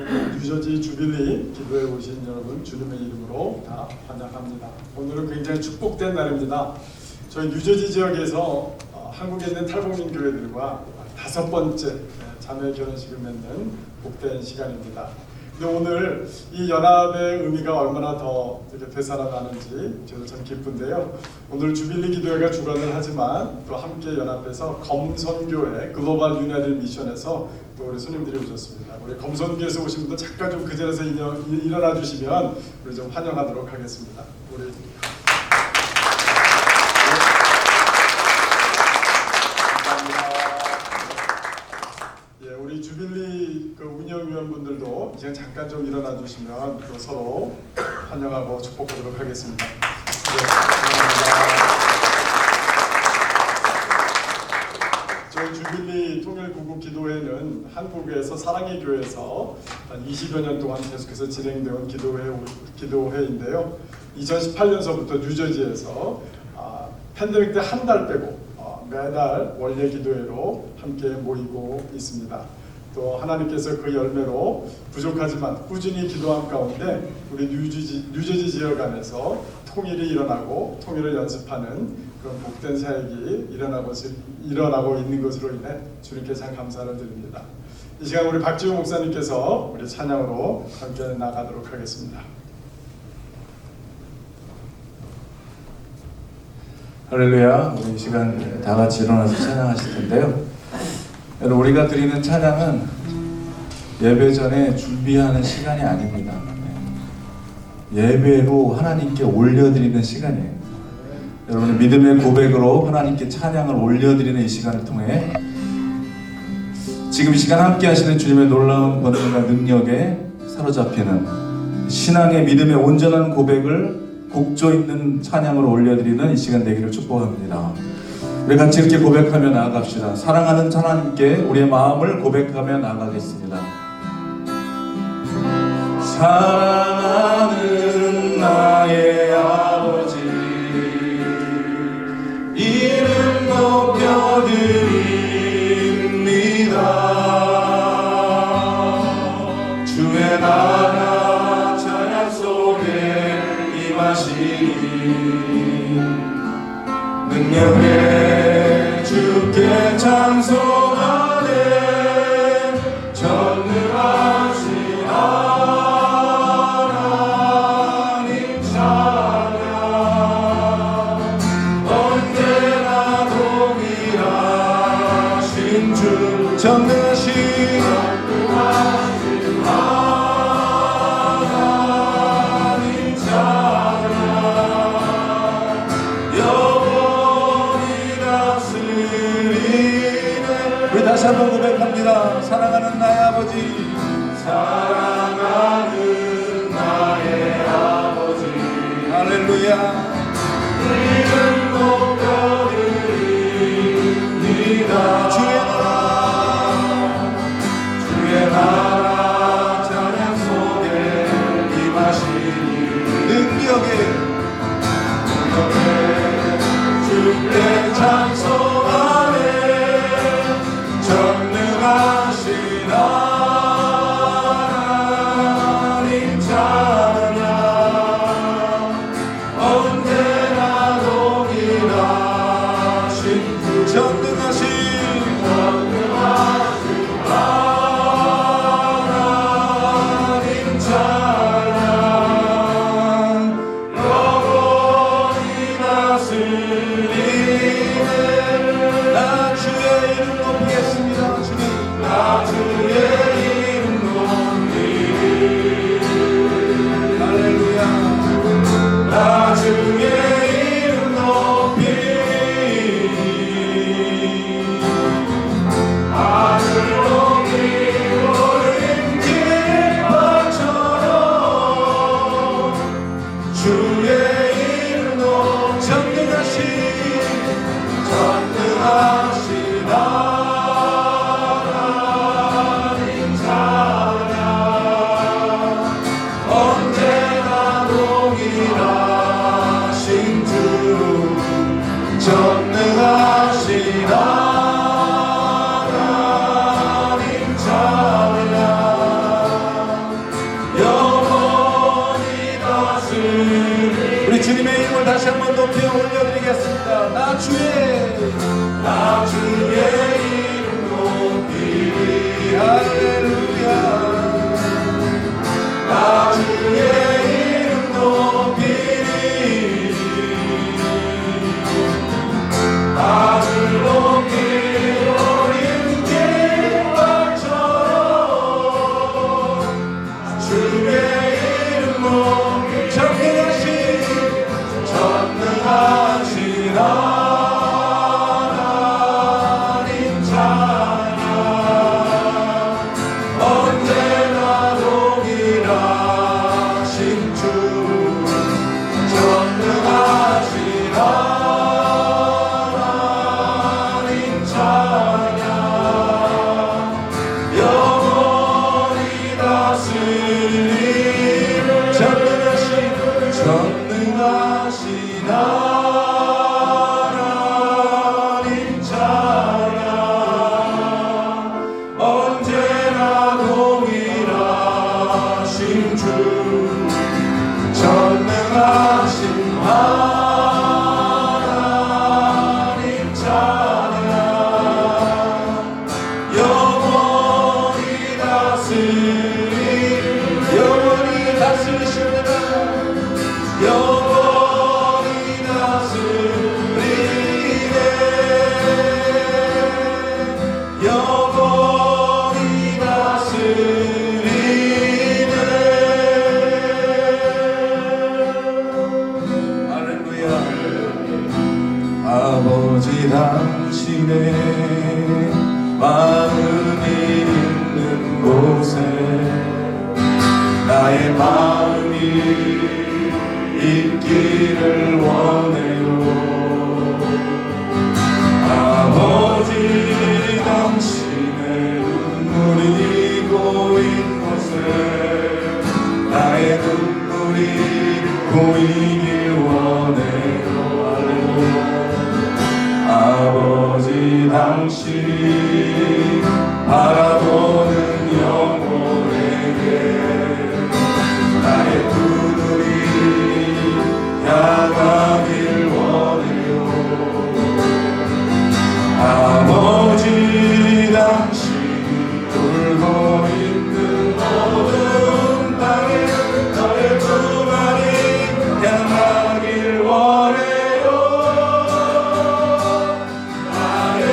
뉴저지 주빌리 기도에 오신 여러분 주님의 이름으로 다 환영합니다. 오늘은 굉장히 축복된 날입니다. 저희 뉴저지 지역에서 한국에 있는 탈북민 교회들과 5번째 자매 결혼식을 맺는 복된 시간입니다. 근데 오늘 이 연합의 의미가 얼마나 더 이렇게 되살아나는지 저도 참 기쁜데요. 오늘 주빌리 기도회가 주관을 하지만 또 함께 연합해서 검선교회 글로벌 유나이티드 미션에서 또 우리 손님들이 오셨습니다. 우리 검선교회에서 오신 분들 잠깐 좀 그 자리에서 일어나 주시면 우리 좀 환영하도록 하겠습니다. 우리 우리 주빌리 운영위원분들도 이제 잠깐 좀 일어나 주시면 또 서로 환영하고 축복하도록 하겠습니다. 저희 주빌리 통일구국기도회는 한국에서 사랑의 교회에서 한 20여 년 동안 계속해서 진행되어 온 기도회인데요. 2018년서부터 뉴저지에서 팬데믹 때 한 달 빼고 매달 원래 기도회로 함께 모이고 있습니다. 또 하나님께서 그 열매로 부족하지만 꾸준히 기도한 가운데 우리 뉴저지 지역 안에서 통일이 일어나고 통일을 연습하는 그런 복된 사역이 일어나고 있는 것으로 인해 주님께 참 감사를 드립니다. 이 시간 우리 박지우 목사님께서 우리 찬양으로 함께 나가도록 하겠습니다. 할렐루야. 우리 이 시간 다 같이 일어나서 찬양하실 텐데요. 여러분, 우리가 드리는 찬양은 예배 전에 준비하는 시간이 아닙니다. 예배로 하나님께 올려드리는 시간이에요. 여러분의 믿음의 고백으로 하나님께 찬양을 올려드리는 이 시간을 통해 지금 이 시간 함께 하시는 주님의 놀라운 권능과 능력에 사로잡히는 신앙의 믿음의 온전한 고백을 곡조 있는 찬양으로 올려드리는 이 시간 되기를 축복합니다. 우리 같이 이렇게 고백하며 나아갑시다. 사랑하는 하나님께 우리의 마음을 고백하며 나아가겠습니다. 사랑하는 나의 아버지, 이름 높여드립니다. 주의 나라 찬양 속에 임하시니 능력에 주께 찬송하네. 전능하신 하나님 찬양, 언제나 동일하신 주, 전능하신 하나님 찬양, 우리 다시 한번 고백합니다. 사랑하는 나의 아버지, 사랑하는 나의 아버지, 할렐루야. 이름 높여드립니다. 주의 나라 찬양 속에 임하시니 능력에 주께 찬송하네. 전능하신 하나님 찬양, 언제나 영원히 다스리십니다. 영원히 다스리네. 영원히 다스리네. 할렐루야. 아버지 당신의 마음이 있는 곳에 나의 마음이 있기를 원해요. 아버지 당신의 눈물이 고인 곳에 나의 눈물이 고이길 원해요. 아버지 당신이 바라보는 영혼에게 나의 두 눈이 향하길 원해요. 아버지 당신이 울고 있는 어두운 땅에 너의 두 발이 향하길 원해요. 나의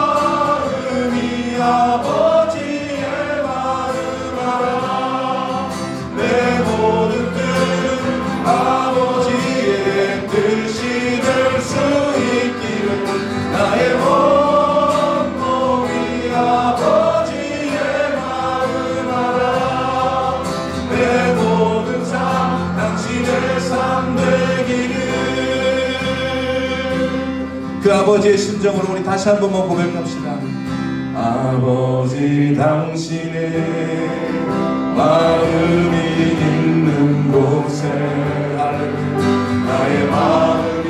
마음이 아버지의 마음 알아. 내 모든 뜻은 아버지의 뜻이 될 수 있기를. 나의 온몸이 아버지의 마음 알아. 내 모든 삶 당신의 삶 되기를. 그 아버지의 심정으로 우리 다시 한 번만 고백합시다. 아버지 당신의 마음이 있는 곳에 나의 마음이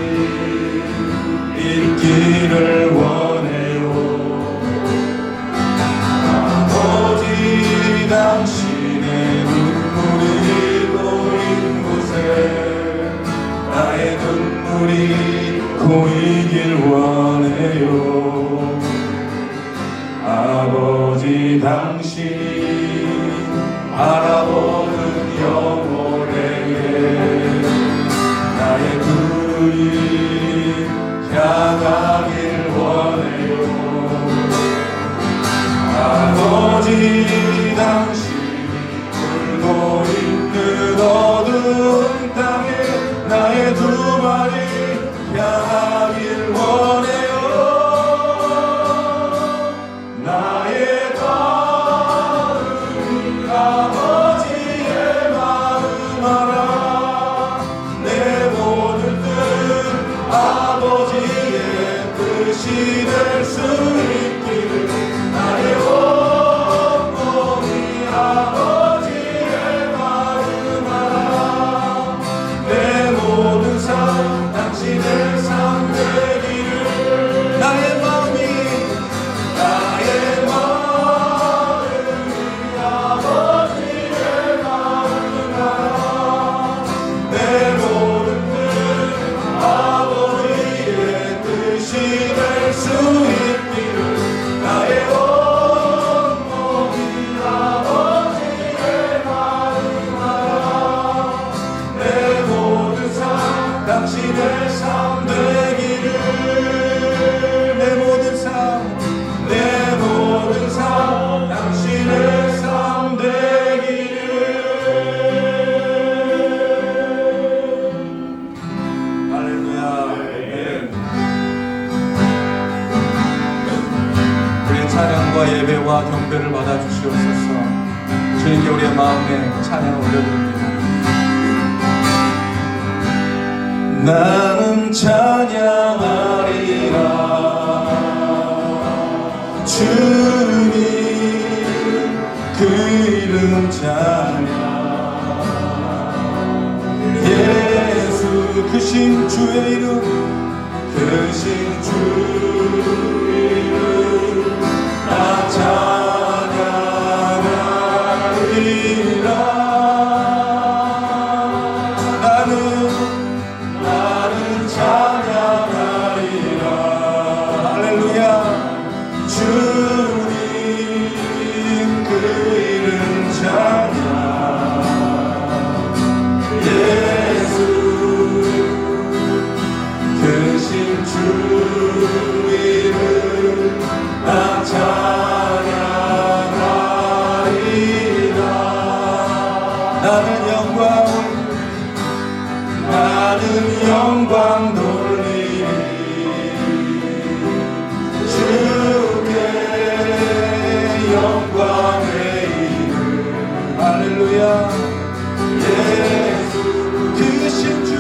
있기를 원해요. 아버지 당신의 눈물이 고인 곳에 나의 눈물이 고이길 원해요. 아버지 당신이 바라보는 영혼에게 나의 눈이 향하길 원해요. 아버지 당신이 울고 있는 어두운 땅에 나의 두 발이 향하길 원해요. 나의 마음이 아버지의 마음 알아. 내 모든 뜻 아버지의 뜻이 될 수 있기를. 나의 온몸이 아버지의 마음 알아. 내 모든 삶 당신의 삶 되기를. 나의 마음이 아버지의 마음 알아. 내 모든 뜻 아버지의 뜻이 될 수 있기를. 나의 온몸이 아버지의 마음 알아. 내 모든 삶 당신의 삶 되기를. 내 모든 삶 당신의 삶 되기를. 할렐루야. 우리의 찬양과 예배와 경배를 받아 주시옵소서. 주님께 우리의 마음에 찬양을 올려드립니다. 나는 찬양하리라 주님 그 이름 찬양. 예수 크신 주의 이름 크신 주 이름 나 찬양하리라. 나는 찬양하리라. 할렐루야. 주님 그 나는 영광 돌리리 주께 영광의 이름 할렐루야 예수 크신 주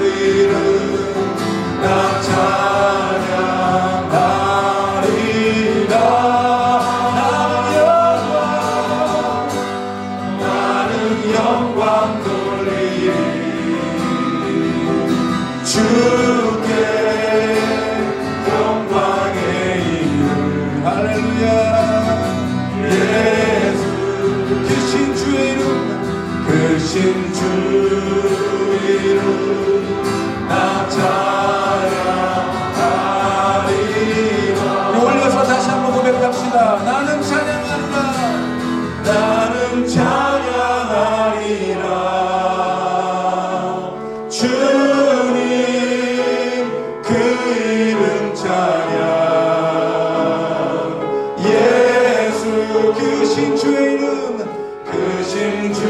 이름 나 찬양하리라 나는 영광 돌리리 주께 영광의 이름 할렐루야 예수 크신 주의 이름 크신 주 이름 나 찬양하리라 올려서 다시 한번 고백합시다 나는 찬양하리라 나는 찬양하리라 주님 그 이름 찬양 예수 크신 주의 이름 크신 주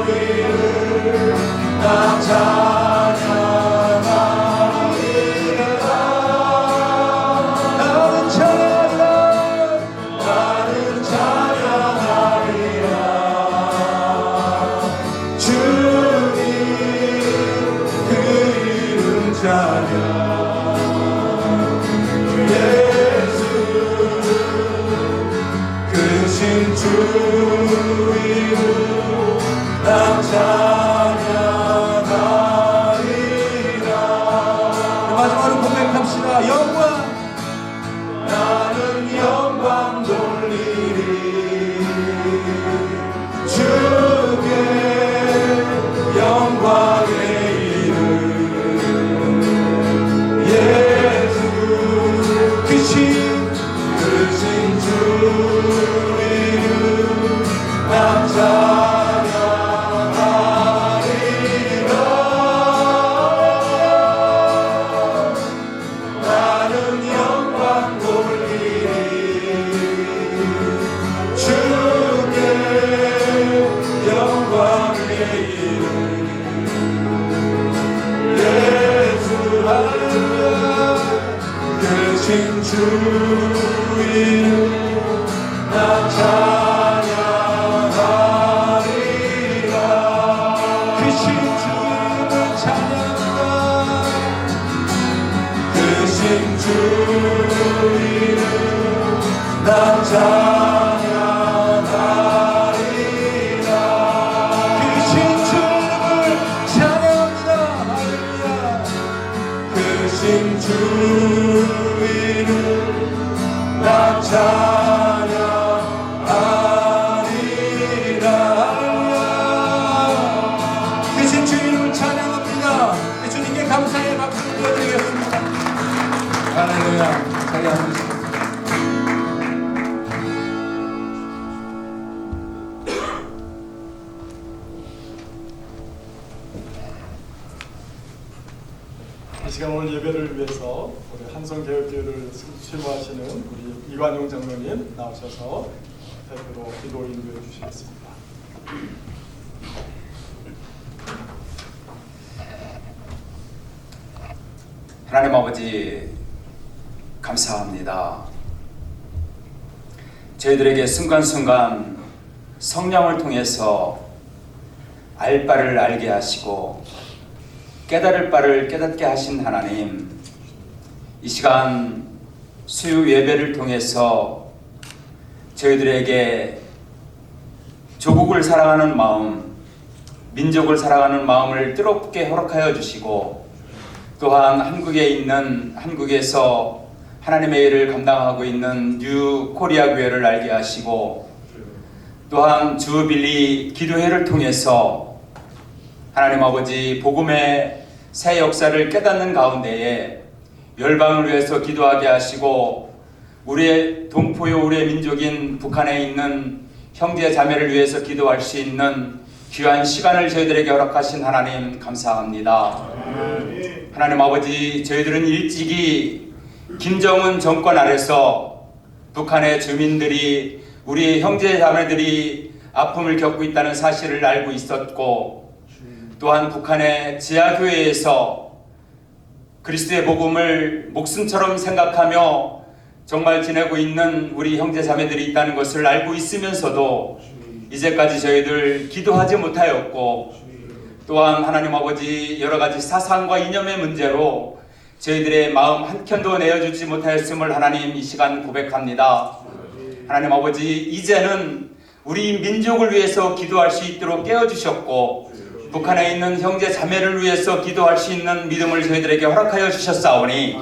이름 나 찬양하리라 나는 찬양하리라 주님 그 이름 찬양 예수 크신 주 이름 나 찬양하리라 마지막으로 고백합시다 영광 나는 영광 돌리리 주께 영광의 이름 예수 크신 주 이름 나 찬양하리라 나는 영광 돌리리 주께 영광의 이름 예수 할렐루야 크신 주 이름 나 찬양하리라 크신 주 이름 찬양하리라 크신 주 이름 나 찬양하리라 크신 주 이름을 찬양합니다 할렐루야 크신 주 이름 나 찬양하리라 크신 주 이름을 찬양합니다 주님께 감사의 박수를 드리겠습니다 할렐루야 자리 앉으시겠습니다 이 시간 오늘 예배를 위해서 우리 한성개혁교회를 수임하시는 우리 이관용 장로님 나오셔서 대표로 기도 인도해 주시겠습니다. 하나님 아버지 감사합니다. 저희들에게 순간순간 성령을 통해서 알 바를 알게 하시고 깨달을 바를 깨닫게 하신 하나님, 이 시간 수요 예배를 통해서 저희들에게 조국을 사랑하는 마음, 민족을 사랑하는 마음을 뜨겁게 허락하여 주시고, 또한 한국에서 하나님의 일을 감당하고 있는 뉴 코리아 교회를 알게 하시고, 또한 주빌리 기도회를 통해서 하나님 아버지 복음의 새 역사를 깨닫는 가운데에 열방을 위해서 기도하게 하시고, 우리의 동포요 우리의 민족인 북한에 있는 형제 자매를 위해서 기도할 수 있는 귀한 시간을 저희들에게 허락하신 하나님 감사합니다. 하나님 아버지, 저희들은 일찍이 김정은 정권 아래서 북한의 주민들이 우리 형제 자매들이 아픔을 겪고 있다는 사실을 알고 있었고, 또한 북한의 지하교회에서 그리스도의 복음을 목숨처럼 생각하며 정말 지내고 있는 우리 형제 자매들이 있다는 것을 알고 있으면서도 이제까지 저희들 기도하지 못하였고, 또한 하나님 아버지 여러 가지 사상과 이념의 문제로 저희들의 마음 한켠도 내어주지 못하였음을 하나님 이 시간 고백합니다. 하나님 아버지, 이제는 우리 민족을 위해서 기도할 수 있도록 깨워주셨고, 북한에 있는 형제 자매를 위해서 기도할 수 있는 믿음을 저희들에게 허락하여 주셨사오니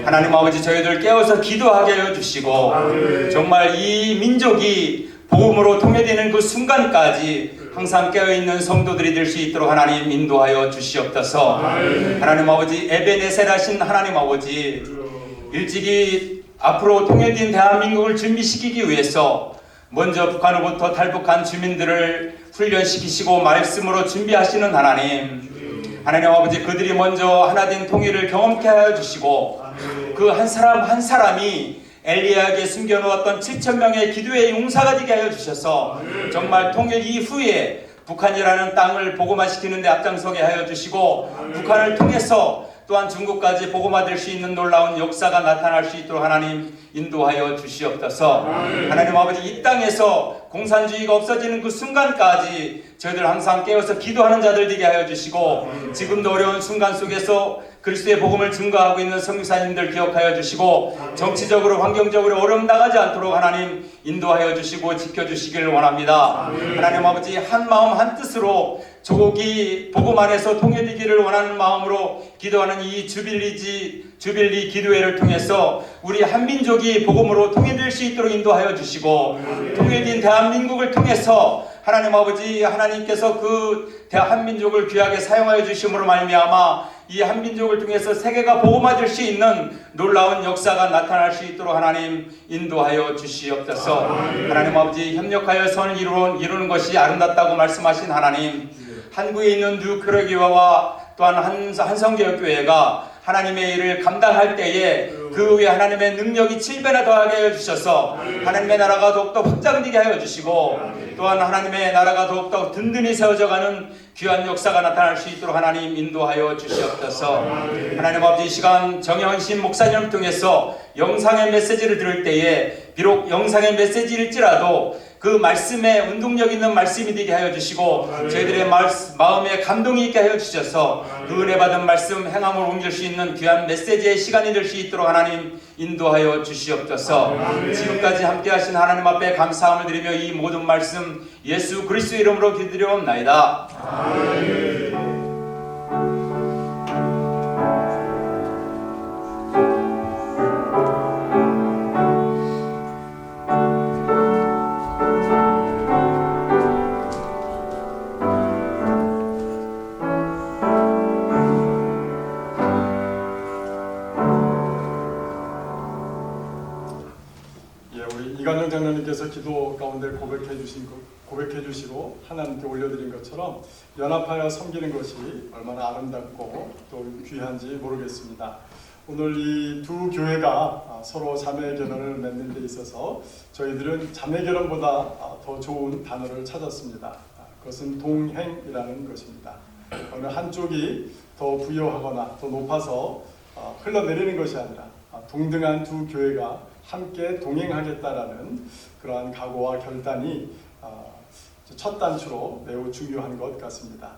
하나님 아버지, 저희들 깨워서 기도하게 하여 주시고, 정말 이 민족이 복음으로 통일되는 그 순간까지 항상 깨어있는 성도들이 될 수 있도록 하나님 인도하여 주시옵소서. 하나님 아버지, 에베네셀하신 하나님 아버지, 일찍이 앞으로 통일된 대한민국을 준비시키기 위해서 먼저 북한으로부터 탈북한 주민들을 훈련시키시고 말씀으로 준비하시는 하나님, 하나님 아버지, 그들이 먼저 하나된 통일을 경험케 하여 주시고, 그 한 사람 한 사람이 엘리야에게 숨겨놓았던 7,000명의 기도의 용사가 되게 하여 주셔서 정말 통일 이후에 북한이라는 땅을 복음화시키는 데 앞장서게 하여 주시고, 북한을 통해서 또한 중국까지 복음화될 수 있는 놀라운 역사가 나타날 수 있도록 하나님 인도하여 주시옵소서. 하나님 아버지, 이 땅에서 공산주의가 없어지는 그 순간까지 저희들 항상 깨어서 기도하는 자들 되게 하여 주시고, 지금도 어려운 순간 속에서 그리스도의 복음을 증거하고 있는 선교사님들 기억하여 주시고, 정치적으로 환경적으로 어려움 나가지 않도록 하나님 인도하여 주시고 지켜주시기를 원합니다. 하나님 아버지, 한 마음 한 뜻으로 조국이 복음 안에서 통일되기를 원하는 마음으로 기도하는 이 주빌리 기도회를 통해서 우리 한민족이 복음으로 통일될 수 있도록 인도하여 주시고, 통일된 대한민국을 통해서 하나님 아버지, 하나님께서 그 한민족을 귀하게 사용하여 주심으로 말미암아 이 한민족을 통해서 세계가 복음화될 수 있는 놀라운 역사가 나타날 수 있도록 하나님 인도하여 주시옵소서. 하나님 아버지, 협력하여 선을 이루는 것이 아름답다고 말씀하신 하나님, 한국에 있는 뉴크로교회와 또한 한성교회가 하나님의 일을 감당할 때에 그 위에 하나님의 능력이 7배나 더하게 하여 주셔서 하나님의 나라가 더욱더 확장되게 하여 주시고, 또한 하나님의 나라가 더욱더 든든히 세워져가는 귀한 역사가 나타날 수 있도록 하나님 인도하여 주시옵소서. 하나님 아버지, 이 시간 정현신 목사님을 통해서 영상의 메시지를 들을 때에 비록 영상의 메시지일지라도 그 말씀에 운동력 있는 말씀이 되게 하여 주시고, 저희들의 마음에 감동이 있게 하여 주셔서 그 은혜 받은 말씀 행함으로 옮길 수 있는 귀한 메시지의 시간이 될 수 있도록 하나님 인도하여 주시옵소서. 지금까지 함께 하신 하나님 앞에 감사함을 드리며 이 모든 말씀 예수 그리스도 이름으로 기도드려옵나이다. 아멘. 이관영 장로님께서 기도 가운데 고백해 주시고 하나님께 올려드린 것처럼 연합하여 섬기는 것이 얼마나 아름답고 또 귀한지 모르겠습니다. 오늘 이 두 교회가 서로 자매 결혼을 맺는 데 있어서 저희들은 자매 결혼보다 더 좋은 단어를 찾았습니다. 그것은 동행이라는 것입니다. 어느 한쪽이 더 부여하거나 더 높아서 흘러내리는 것이 아니라 동등한 두 교회가 함께 동행하겠다라는 그러한 각오와 결단이 첫 단추로 매우 중요한 것 같습니다.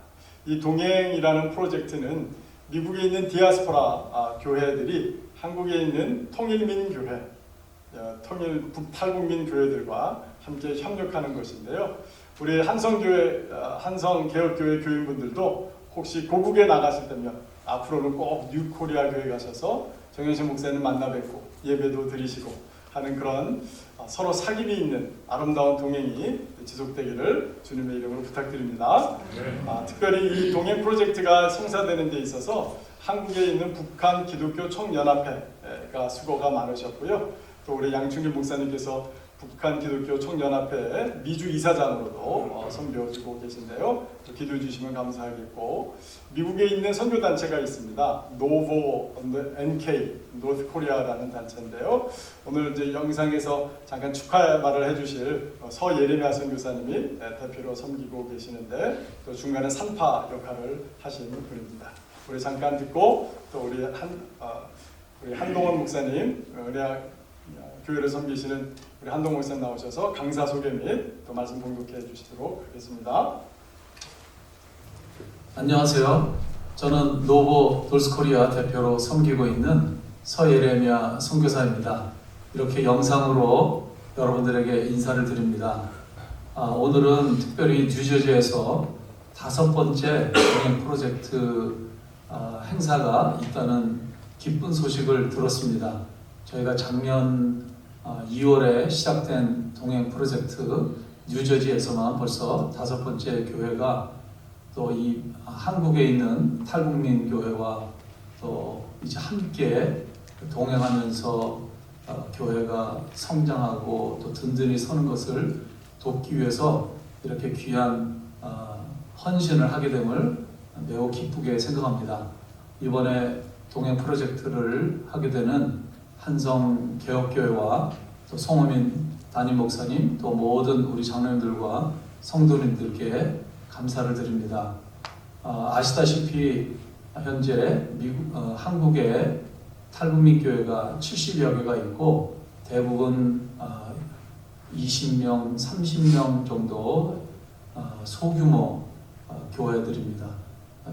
이 동행이라는 프로젝트는 미국에 있는 디아스포라 교회들이 한국에 있는 통일민 교회, 통일 북탈북민 교회들과 함께 협력하는 것인데요. 우리 한성개혁교회 교인분들도 혹시 고국에 나가실 때면 앞으로는 꼭 뉴코리아 교회 가셔서 정현신 목사님 만나 뵙고 예배도 드리시고 하는 그런 서로 사귐이 있는 아름다운 동행이 지속되기를 주님의 이름으로 부탁드립니다. 특별히 이 동행 프로젝트가 성사되는 데 있어서 한국에 있는 북한 기독교 총연합회가 수고가 많으셨고요. 또 우리 양충길 목사님께서 북한 기독교 총연합회 미주 이사장으로도 섬겨주고 계신데요. 또 기도해 주시면 감사하겠고, 미국에 있는 선교 단체가 있습니다. 노보 NK 노스 코리아라는 단체인데요. 오늘 이제 영상에서 잠깐 축하 말을 해주실 서예레미야 선교사님이 대표로 섬기고 계시는데, 또 중간에 산파 역할을 하시는 분입니다. 우리 잠깐 듣고 또 우리 한동원 목사님, 은혜학 교회를 섬기시는 우리 한동원 목사님 나오셔서 강사 소개 및 또 말씀 봉독해 주시도록 하겠습니다. 안녕하세요. 저는 노보 돌스코리아 대표로 섬기고 있는 서예레미야 선교사입니다. 이렇게 영상으로 여러분들에게 인사를 드립니다. 오늘은 특별히 뉴저지에서 5번째 동행 프로젝트 행사가 있다는 기쁜 소식을 들었습니다. 저희가 작년 2월에 시작된 동행 프로젝트 뉴저지에서만 벌써 5번째 교회가 또 이 한국에 있는 탈북민 교회와 또 이제 함께 동행하면서 교회가 성장하고 또 든든히 서는 것을 돕기 위해서 이렇게 귀한 헌신을 하게 됨을 매우 기쁘게 생각합니다. 이번에 동행 프로젝트를 하게 되는 한성 개혁교회와 또 송호민 담임 목사님, 또 모든 우리 장로님들과 성도님들께 감사를 드립니다. 아시다시피 현재 한국에 탈북민 교회가 70여 개가 있고, 대부분 20명, 30명 정도 소규모 교회들입니다.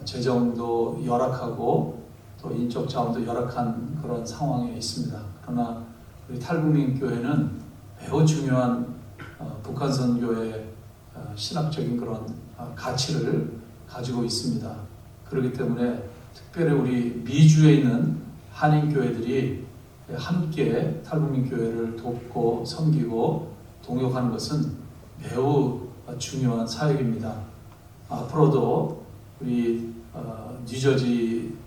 재정도 열악하고 또 인적 자원도 열악한 그런 상황에 있습니다. 그러나 우리 탈북민 교회는 매우 중요한 북한 선교의 신학적인 그런 가치를 가지고 있습니다. 그렇기 때문에 특별히 우리 미주에 있는 한인 교회들이 함께 탈북민 교회를 돕고 섬기고 동역하는 것은 매우 중요한 사역입니다. 앞으로도 우리 뉴저지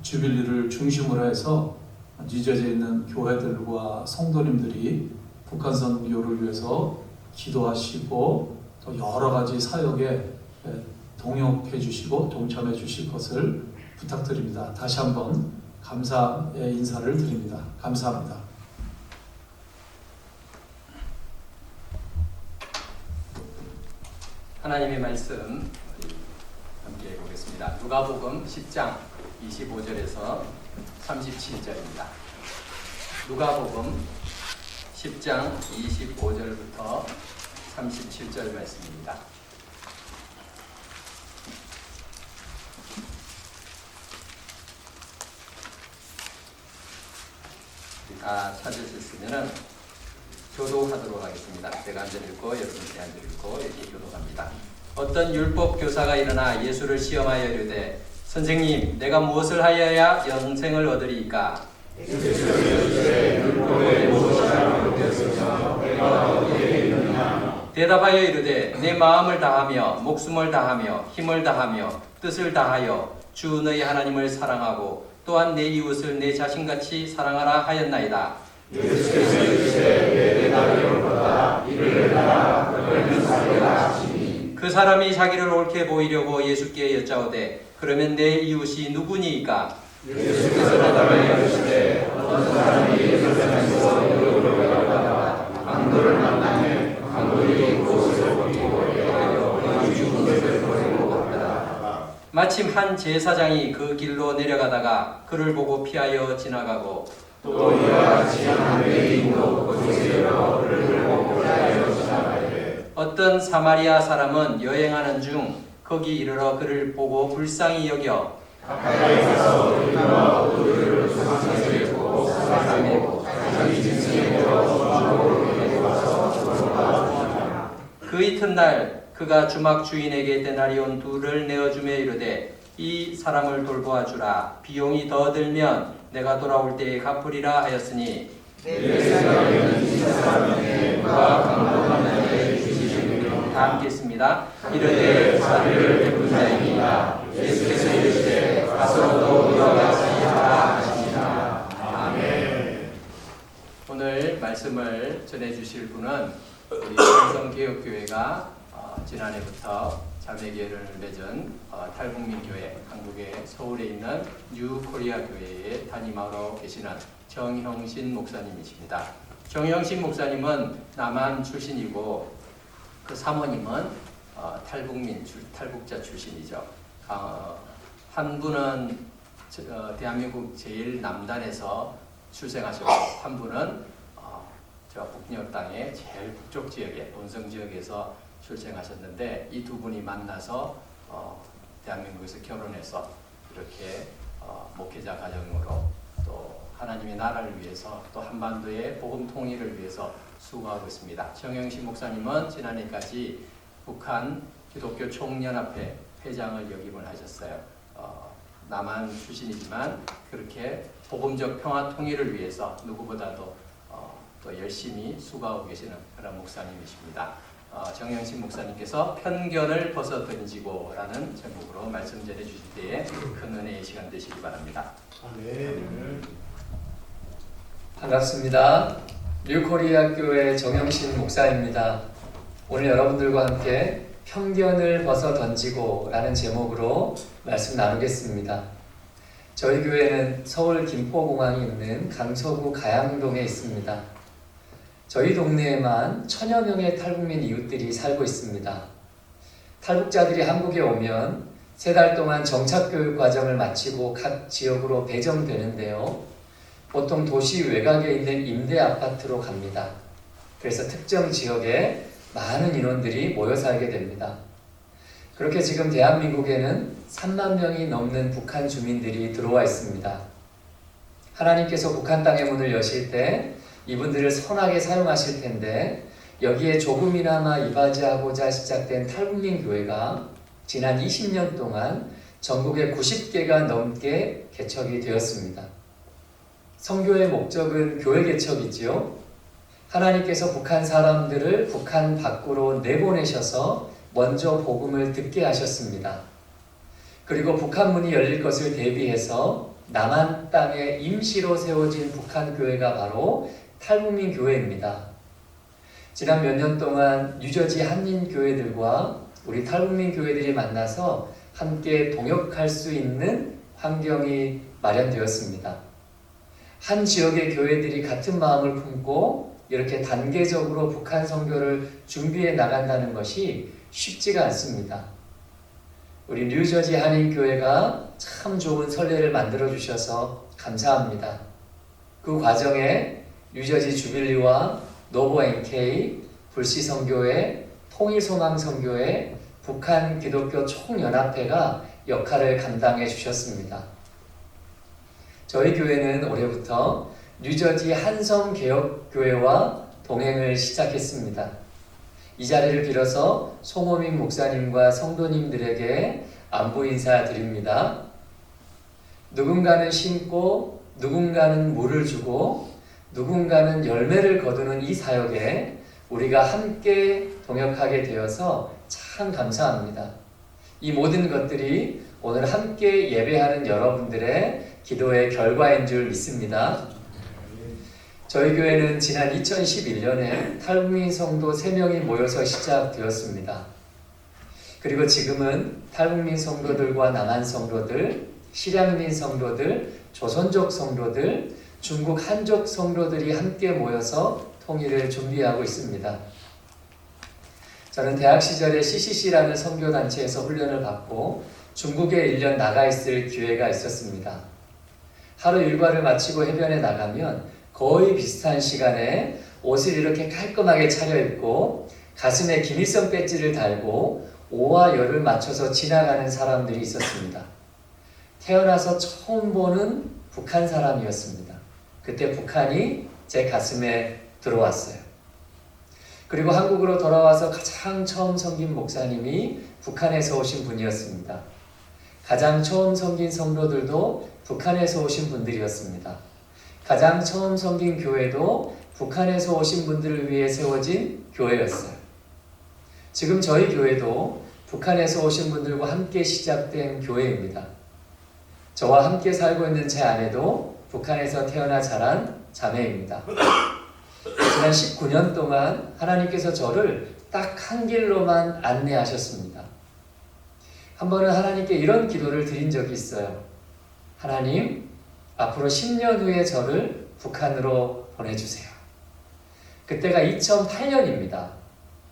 주빌리를 중심으로 해서 뉴저지에 있는 교회들과 성도님들이 북한 선교를 위해서 기도하시고 또 여러 가지 사역에 동역해 주시고 동참해 주실 것을 부탁드립니다. 다시 한번 감사의 인사를 드립니다. 감사합니다. 하나님의 말씀 함께 보겠습니다. 누가복음 10장 25절에서 37절입니다. 누가복음 10장 25절부터 37절 말씀입니다. 다 찾으셨으면 교독하도록 하겠습니다. 제가 한 절 읽고 여러분께 한 절 읽고 이렇게 교독합니다. 어떤 율법 교사가 일어나 예수를 시험하여 이르되 선생님, 내가 무엇을 하여야 영생을 얻으리이까? 대답하여 이르되 내 마음을 다하며 목숨을 다하며 힘을 다하며 뜻을 다하여 주 너희 하나님을 사랑하고 또한 내 이웃을 내 자신같이 사랑하라 하였나이다. 그 사람이 자기를 옳게 보이려고 예수께 여짜오되 그러면 내 이웃이 누구니이까? 예수께서 대답하여 이르시되 어떤 사람이 예루살렘에서 여러분을 강도를 만나매 강도에게 옷을 벗기고 여러 죽은 것을 버리고 갔더라. 마침 한 제사장이 그 길로 내려가다가 그를 보고 피하여 지나가고 또 이와 같이 한 외인도 그곳에서 그를 보고 피하여 지나가되 어떤 사마리아 사람은 여행하는 중 거기 이르러 그를 보고 불쌍히 여겨 가까이 가서 그가 옷을 조상에게 보고 사람에고 자기 짐승에 들어 주먹으로 와서 그 이튿날 그가 주막 주인에게 데나리온 2를 내어주며 이르되 이 사람을 돌보아 주라. 비용이 더 들면 내가 돌아올 때에 갚으리라 하였으니 내 생각에는 이 사람에게 그가 강도한 자에게 주시는 다 함께했습니다. 이르되 자비를 베푼 자이니라. 예수께서 이르시되 가서 또 이와 같이 하라 하시니라. 아멘. 오늘 전해주실 분은 우리 삼성개혁교회가 지난해부터 자매교회를 맺은 탈북민교회, 한국의 서울에 있는 뉴코리아교회에 담임하러 계시는 정형신 목사님이십니다. 정형신 목사님은 남한 출신이고 그 사모님은 탈북자 출신이죠. 한 분은 대한민국 제일 남단에서 출생하셨고 한 분은 저 북녘 땅의 제일 북쪽 지역에 본성 지역에서 출생하셨는데 이 두 분이 만나서 대한민국에서 결혼해서 이렇게 목회자 가정으로 또 하나님의 나라를 위해서 또 한반도의 복음 통일을 위해서 수고하고 있습니다. 정영신 목사님은 지난해까지 북한 기독교 총연합회 회장을 역임을 하셨어요. 남한 출신이지만 그렇게 복음적 평화 통일을 위해서 누구보다도 또 열심히 수고하고 계시는 그런 목사님이십니다. 정영신 목사님께서 편견을 벗어던지고 라는 제목으로 말씀 전해 주실 때에 큰 은혜의 시간 되시기 바랍니다. 반갑습니다. 뉴코리아 교회 정영신 목사입니다. 오늘 여러분들과 함께 편견을 벗어 던지고 라는 제목으로 말씀 나누겠습니다. 저희 교회는 서울 김포공항이 있는 강서구 가양동에 있습니다. 저희 동네에만 1000여 명의 탈북민 이웃들이 살고 있습니다. 탈북자들이 한국에 오면 3달 동안 정착교육 과정을 마치고 각 지역으로 배정되는데요. 보통 도시 외곽에 있는 임대 아파트로 갑니다. 그래서 특정 지역에 많은 인원들이 모여 살게 됩니다. 그렇게 지금 대한민국에는 3만 명이 넘는 북한 주민들이 들어와 있습니다. 하나님께서 북한 땅의 문을 여실 때 이분들을 선하게 사용하실 텐데 여기에 조금이나마 이바지하고자 시작된 탈북민 교회가 지난 20년 동안 전국에 90개가 넘게 개척이 되었습니다. 선교의 목적은 교회 개척이지요. 하나님께서 북한 사람들을 북한 밖으로 내보내셔서 먼저 복음을 듣게 하셨습니다. 그리고 북한 문이 열릴 것을 대비해서 남한 땅에 임시로 세워진 북한 교회가 바로 탈북민 교회입니다. 지난 몇 년 동안 뉴저지 한인 교회들과 우리 탈북민 교회들이 만나서 함께 동역할 수 있는 환경이 마련되었습니다. 한 지역의 교회들이 같은 마음을 품고 이렇게 단계적으로 북한 선교를 준비해 나간다는 것이 쉽지가 않습니다. 우리 뉴저지 한인교회가 참 좋은 선례를 만들어 주셔서 감사합니다. 그 과정에 뉴저지 주빌리와 노보 NK, 불시선교회, 통일소망선교회, 북한 기독교 총연합회가 역할을 감당해 주셨습니다. 저희 교회는 올해부터 뉴저지 한성개혁교회와 동행을 시작했습니다. 이 자리를 빌어서 송호민 목사님과 성도님들에게 안부 인사드립니다. 누군가는 심고 누군가는 물을 주고 누군가는 열매를 거두는 이 사역에 우리가 함께 동역하게 되어서 참 감사합니다. 이 모든 것들이 오늘 함께 예배하는 여러분들의 기도의 결과인 줄 믿습니다. 저희 교회는 지난 2011년에 탈북민 성도 3명이 모여서 시작되었습니다. 그리고 지금은 탈북민 성도들과 남한 성도들, 실향민 성도들, 조선족 성도들, 중국 한족 성도들이 함께 모여서 통일을 준비하고 있습니다. 저는 대학 시절에 CCC라는 선교단체에서 훈련을 받고 중국에 1년 나가 있을 기회가 있었습니다. 하루 일과를 마치고 해변에 나가면 거의 비슷한 시간에 옷을 이렇게 깔끔하게 차려입고 가슴에 김일성 배지를 달고 오와 열을 맞춰서 지나가는 사람들이 있었습니다. 태어나서 처음 보는 북한 사람이었습니다. 그때 북한이 제 가슴에 들어왔어요. 그리고 한국으로 돌아와서 가장 처음 섬긴 목사님이 북한에서 오신 분이었습니다. 가장 처음 섬긴 성도들도 북한에서 오신 분들이었습니다. 가장 처음 섬긴 교회도 북한에서 오신 분들을 위해 세워진 교회였어요. 지금 저희 교회도 북한에서 오신 분들과 함께 시작된 교회입니다. 저와 함께 살고 있는 제 아내도 북한에서 태어나 자란 자매입니다. 지난 19년 동안 하나님께서 저를 딱 한 길로만 안내하셨습니다. 한 번은 하나님께 이런 기도를 드린 적이 있어요. 하나님, 앞으로 10년 후에 저를 북한으로 보내주세요. 그때가 2008년입니다.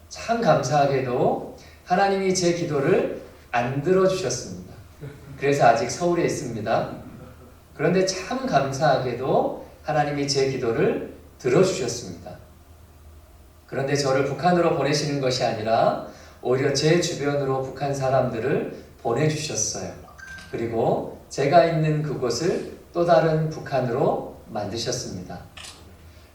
참 감사하게도 하나님이 제 기도를 안 들어주셨습니다. 그래서 아직 서울에 있습니다. 그런데 참 감사하게도 하나님이 제 기도를 들어주셨습니다. 그런데 저를 북한으로 보내시는 것이 아니라 오히려 제 주변으로 북한 사람들을 보내주셨어요. 그리고 제가 있는 그곳을 또 다른 북한으로 만드셨습니다.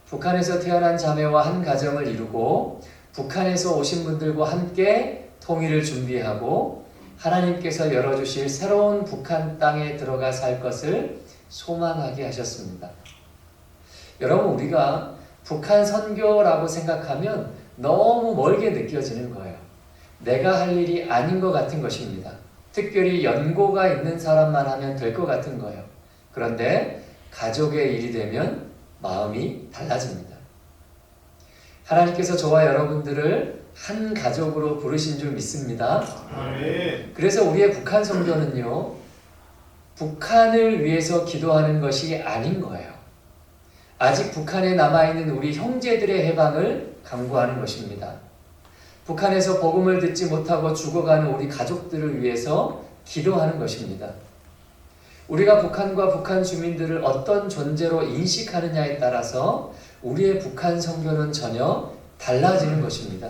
북한에서 태어난 자매와 한 가정을 이루고 북한에서 오신 분들과 함께 통일을 준비하고 하나님께서 열어주실 새로운 북한 땅에 들어가 살 것을 소망하게 하셨습니다. 여러분, 우리가 북한 선교라고 생각하면 너무 멀게 느껴지는 거예요. 내가 할 일이 아닌 것 같은 것입니다. 특별히 연고가 있는 사람만 하면 될 것 같은 거예요. 그런데 가족의 일이 되면 마음이 달라집니다. 하나님께서 저와 여러분들을 한 가족으로 부르신 줄 믿습니다. 그래서 우리의 북한 선교는요, 북한을 위해서 기도하는 것이 아닌 거예요. 아직 북한에 남아있는 우리 형제들의 해방을 강구하는 것입니다. 북한에서 복음을 듣지 못하고 죽어가는 우리 가족들을 위해서 기도하는 것입니다. 우리가 북한과 북한 주민들을 어떤 존재로 인식하느냐에 따라서 우리의 북한 선교는 전혀 달라지는 것입니다.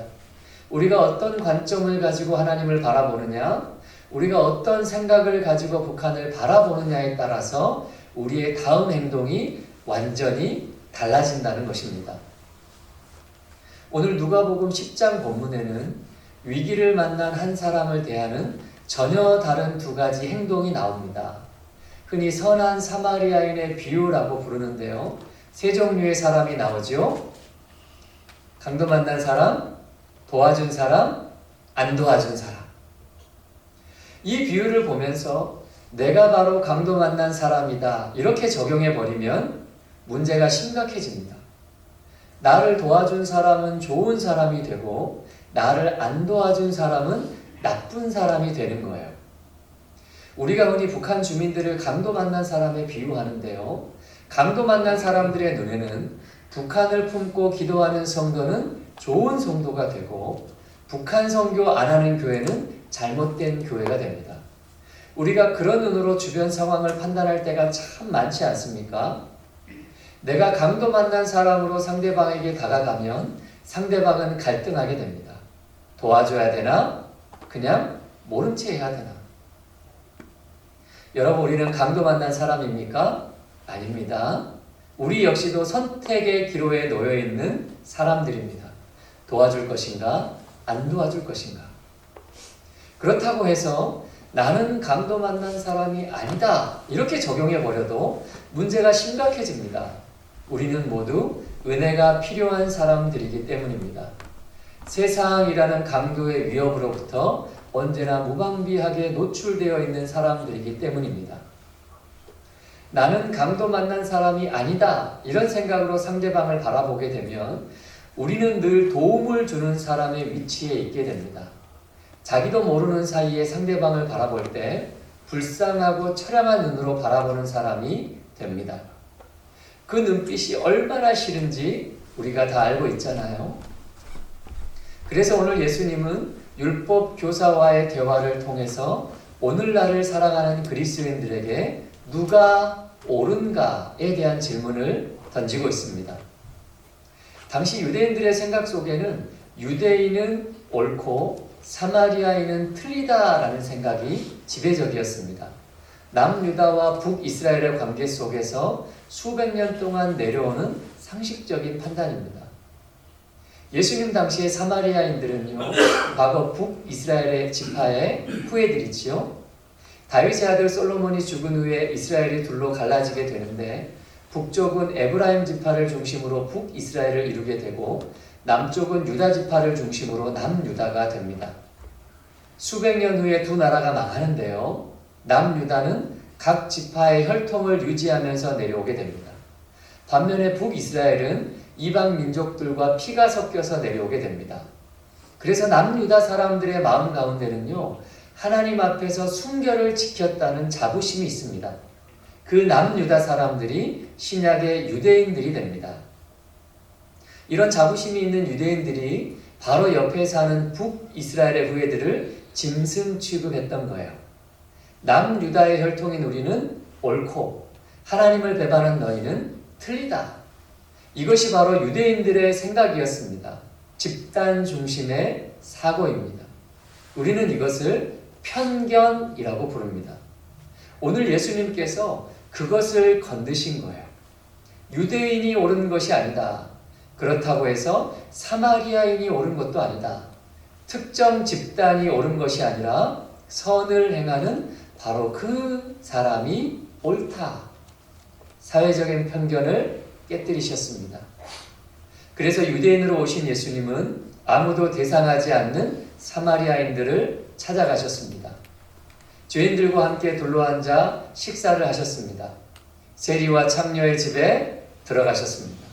우리가 어떤 관점을 가지고 하나님을 바라보느냐, 우리가 어떤 생각을 가지고 북한을 바라보느냐에 따라서 우리의 다음 행동이 완전히 달라진다는 것입니다. 오늘 누가복음 10장 본문에는 위기를 만난 한 사람을 대하는 전혀 다른 두 가지 행동이 나옵니다. 흔히 선한 사마리아인의 비유라고 부르는데요. 세 종류의 사람이 나오죠. 강도 만난 사람, 도와준 사람, 안 도와준 사람. 이 비유를 보면서 내가 바로 강도 만난 사람이다 이렇게 적용해 버리면 문제가 심각해집니다. 나를 도와준 사람은 좋은 사람이 되고 나를 안 도와준 사람은 나쁜 사람이 되는 거예요. 우리가 흔히 북한 주민들을 강도 만난 사람에 비유하는데요. 강도 만난 사람들의 눈에는 북한을 품고 기도하는 성도는 좋은 성도가 되고 북한 선교 안 하는 교회는 잘못된 교회가 됩니다. 우리가 그런 눈으로 주변 상황을 판단할 때가 참 많지 않습니까? 내가 강도 만난 사람으로 상대방에게 다가가면 상대방은 갈등하게 됩니다. 도와줘야 되나? 그냥 모른 채 해야 되나? 여러분, 우리는 강도 만난 사람입니까? 아닙니다. 우리 역시도 선택의 기로에 놓여 있는 사람들입니다. 도와줄 것인가? 안 도와줄 것인가? 그렇다고 해서 나는 강도 만난 사람이 아니다 이렇게 적용해 버려도 문제가 심각해집니다. 우리는 모두 은혜가 필요한 사람들이기 때문입니다. 세상이라는 강도의 위협으로부터 언제나 무방비하게 노출되어 있는 사람들이기 때문입니다. 나는 강도 만난 사람이 아니다 이런 생각으로 상대방을 바라보게 되면 우리는 늘 도움을 주는 사람의 위치에 있게 됩니다. 자기도 모르는 사이에 상대방을 바라볼 때 불쌍하고 처량한 눈으로 바라보는 사람이 됩니다. 그 눈빛이 얼마나 싫은지 우리가 다 알고 있잖아요. 그래서 오늘 예수님은 율법 교사와의 대화를 통해서 오늘날을 살아가는 그리스도인들에게 누가 옳은가에 대한 질문을 던지고 있습니다. 당시 유대인들의 생각 속에는 유대인은 옳고 사마리아인은 틀리다라는 생각이 지배적이었습니다. 남유다와 북이스라엘의 관계 속에서 수백 년 동안 내려오는 상식적인 판단입니다. 예수님 당시의 사마리아인들은요, 과거 북이스라엘의 지파의 후예들이지요. 다윗의 아들 솔로몬이 죽은 후에 이스라엘이 둘로 갈라지게 되는데 북쪽은 에브라임 지파를 중심으로 북이스라엘을 이루게 되고 남쪽은 유다 지파를 중심으로 남유다가 됩니다. 수백 년 후에 두 나라가 망하는데요. 남유다는 각 지파의 혈통을 유지하면서 내려오게 됩니다. 반면에 북이스라엘은 이방 민족들과 피가 섞여서 내려오게 됩니다. 그래서 남유다 사람들의 마음 가운데는요, 하나님 앞에서 순결을 지켰다는 자부심이 있습니다. 그 남유다 사람들이 신약의 유대인들이 됩니다. 이런 자부심이 있는 유대인들이 바로 옆에 사는 북이스라엘의 후예들을 짐승 취급했던 거예요. 남유다의 혈통인 우리는 옳고 하나님을 배반한 너희는 틀리다. 이것이 바로 유대인들의 생각이었습니다. 집단 중심의 사고입니다. 우리는 이것을 편견이라고 부릅니다. 오늘 예수님께서 그것을 건드신 거예요. 유대인이 옳은 것이 아니다. 그렇다고 해서 사마리아인이 옳은 것도 아니다. 특정 집단이 옳은 것이 아니라 선을 행하는 바로 그 사람이 옳다. 사회적인 편견을 깨뜨리셨습니다. 그래서 유대인으로 오신 예수님은 아무도 대상하지 않는 사마리아인들을 찾아가셨습니다. 죄인들과 함께 둘러앉아 식사를 하셨습니다. 세리와 창녀의 집에 들어가셨습니다.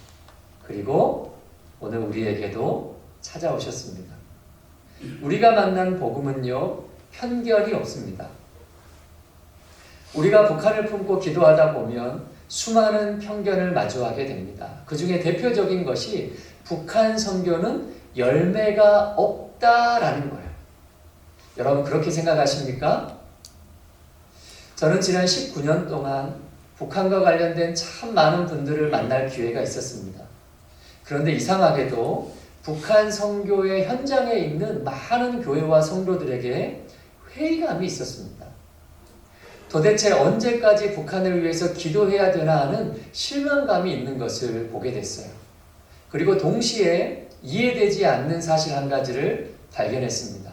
그리고 오늘 우리에게도 찾아오셨습니다. 우리가 만난 복음은요, 편견이 없습니다. 우리가 북한을 품고 기도하다 보면 수많은 편견을 마주하게 됩니다. 그 중에 대표적인 것이 북한 선교는 열매가 없다라는 거예요. 여러분 그렇게 생각하십니까? 저는 지난 19년 동안 북한과 관련된 참 많은 분들을 만날 기회가 있었습니다. 그런데 이상하게도 북한 선교의 현장에 있는 많은 교회와 성도들에게 회의감이 있었습니다. 도대체 언제까지 북한을 위해서 기도해야 되나 하는 실망감이 있는 것을 보게 됐어요. 그리고 동시에 이해되지 않는 사실 한 가지를 발견했습니다.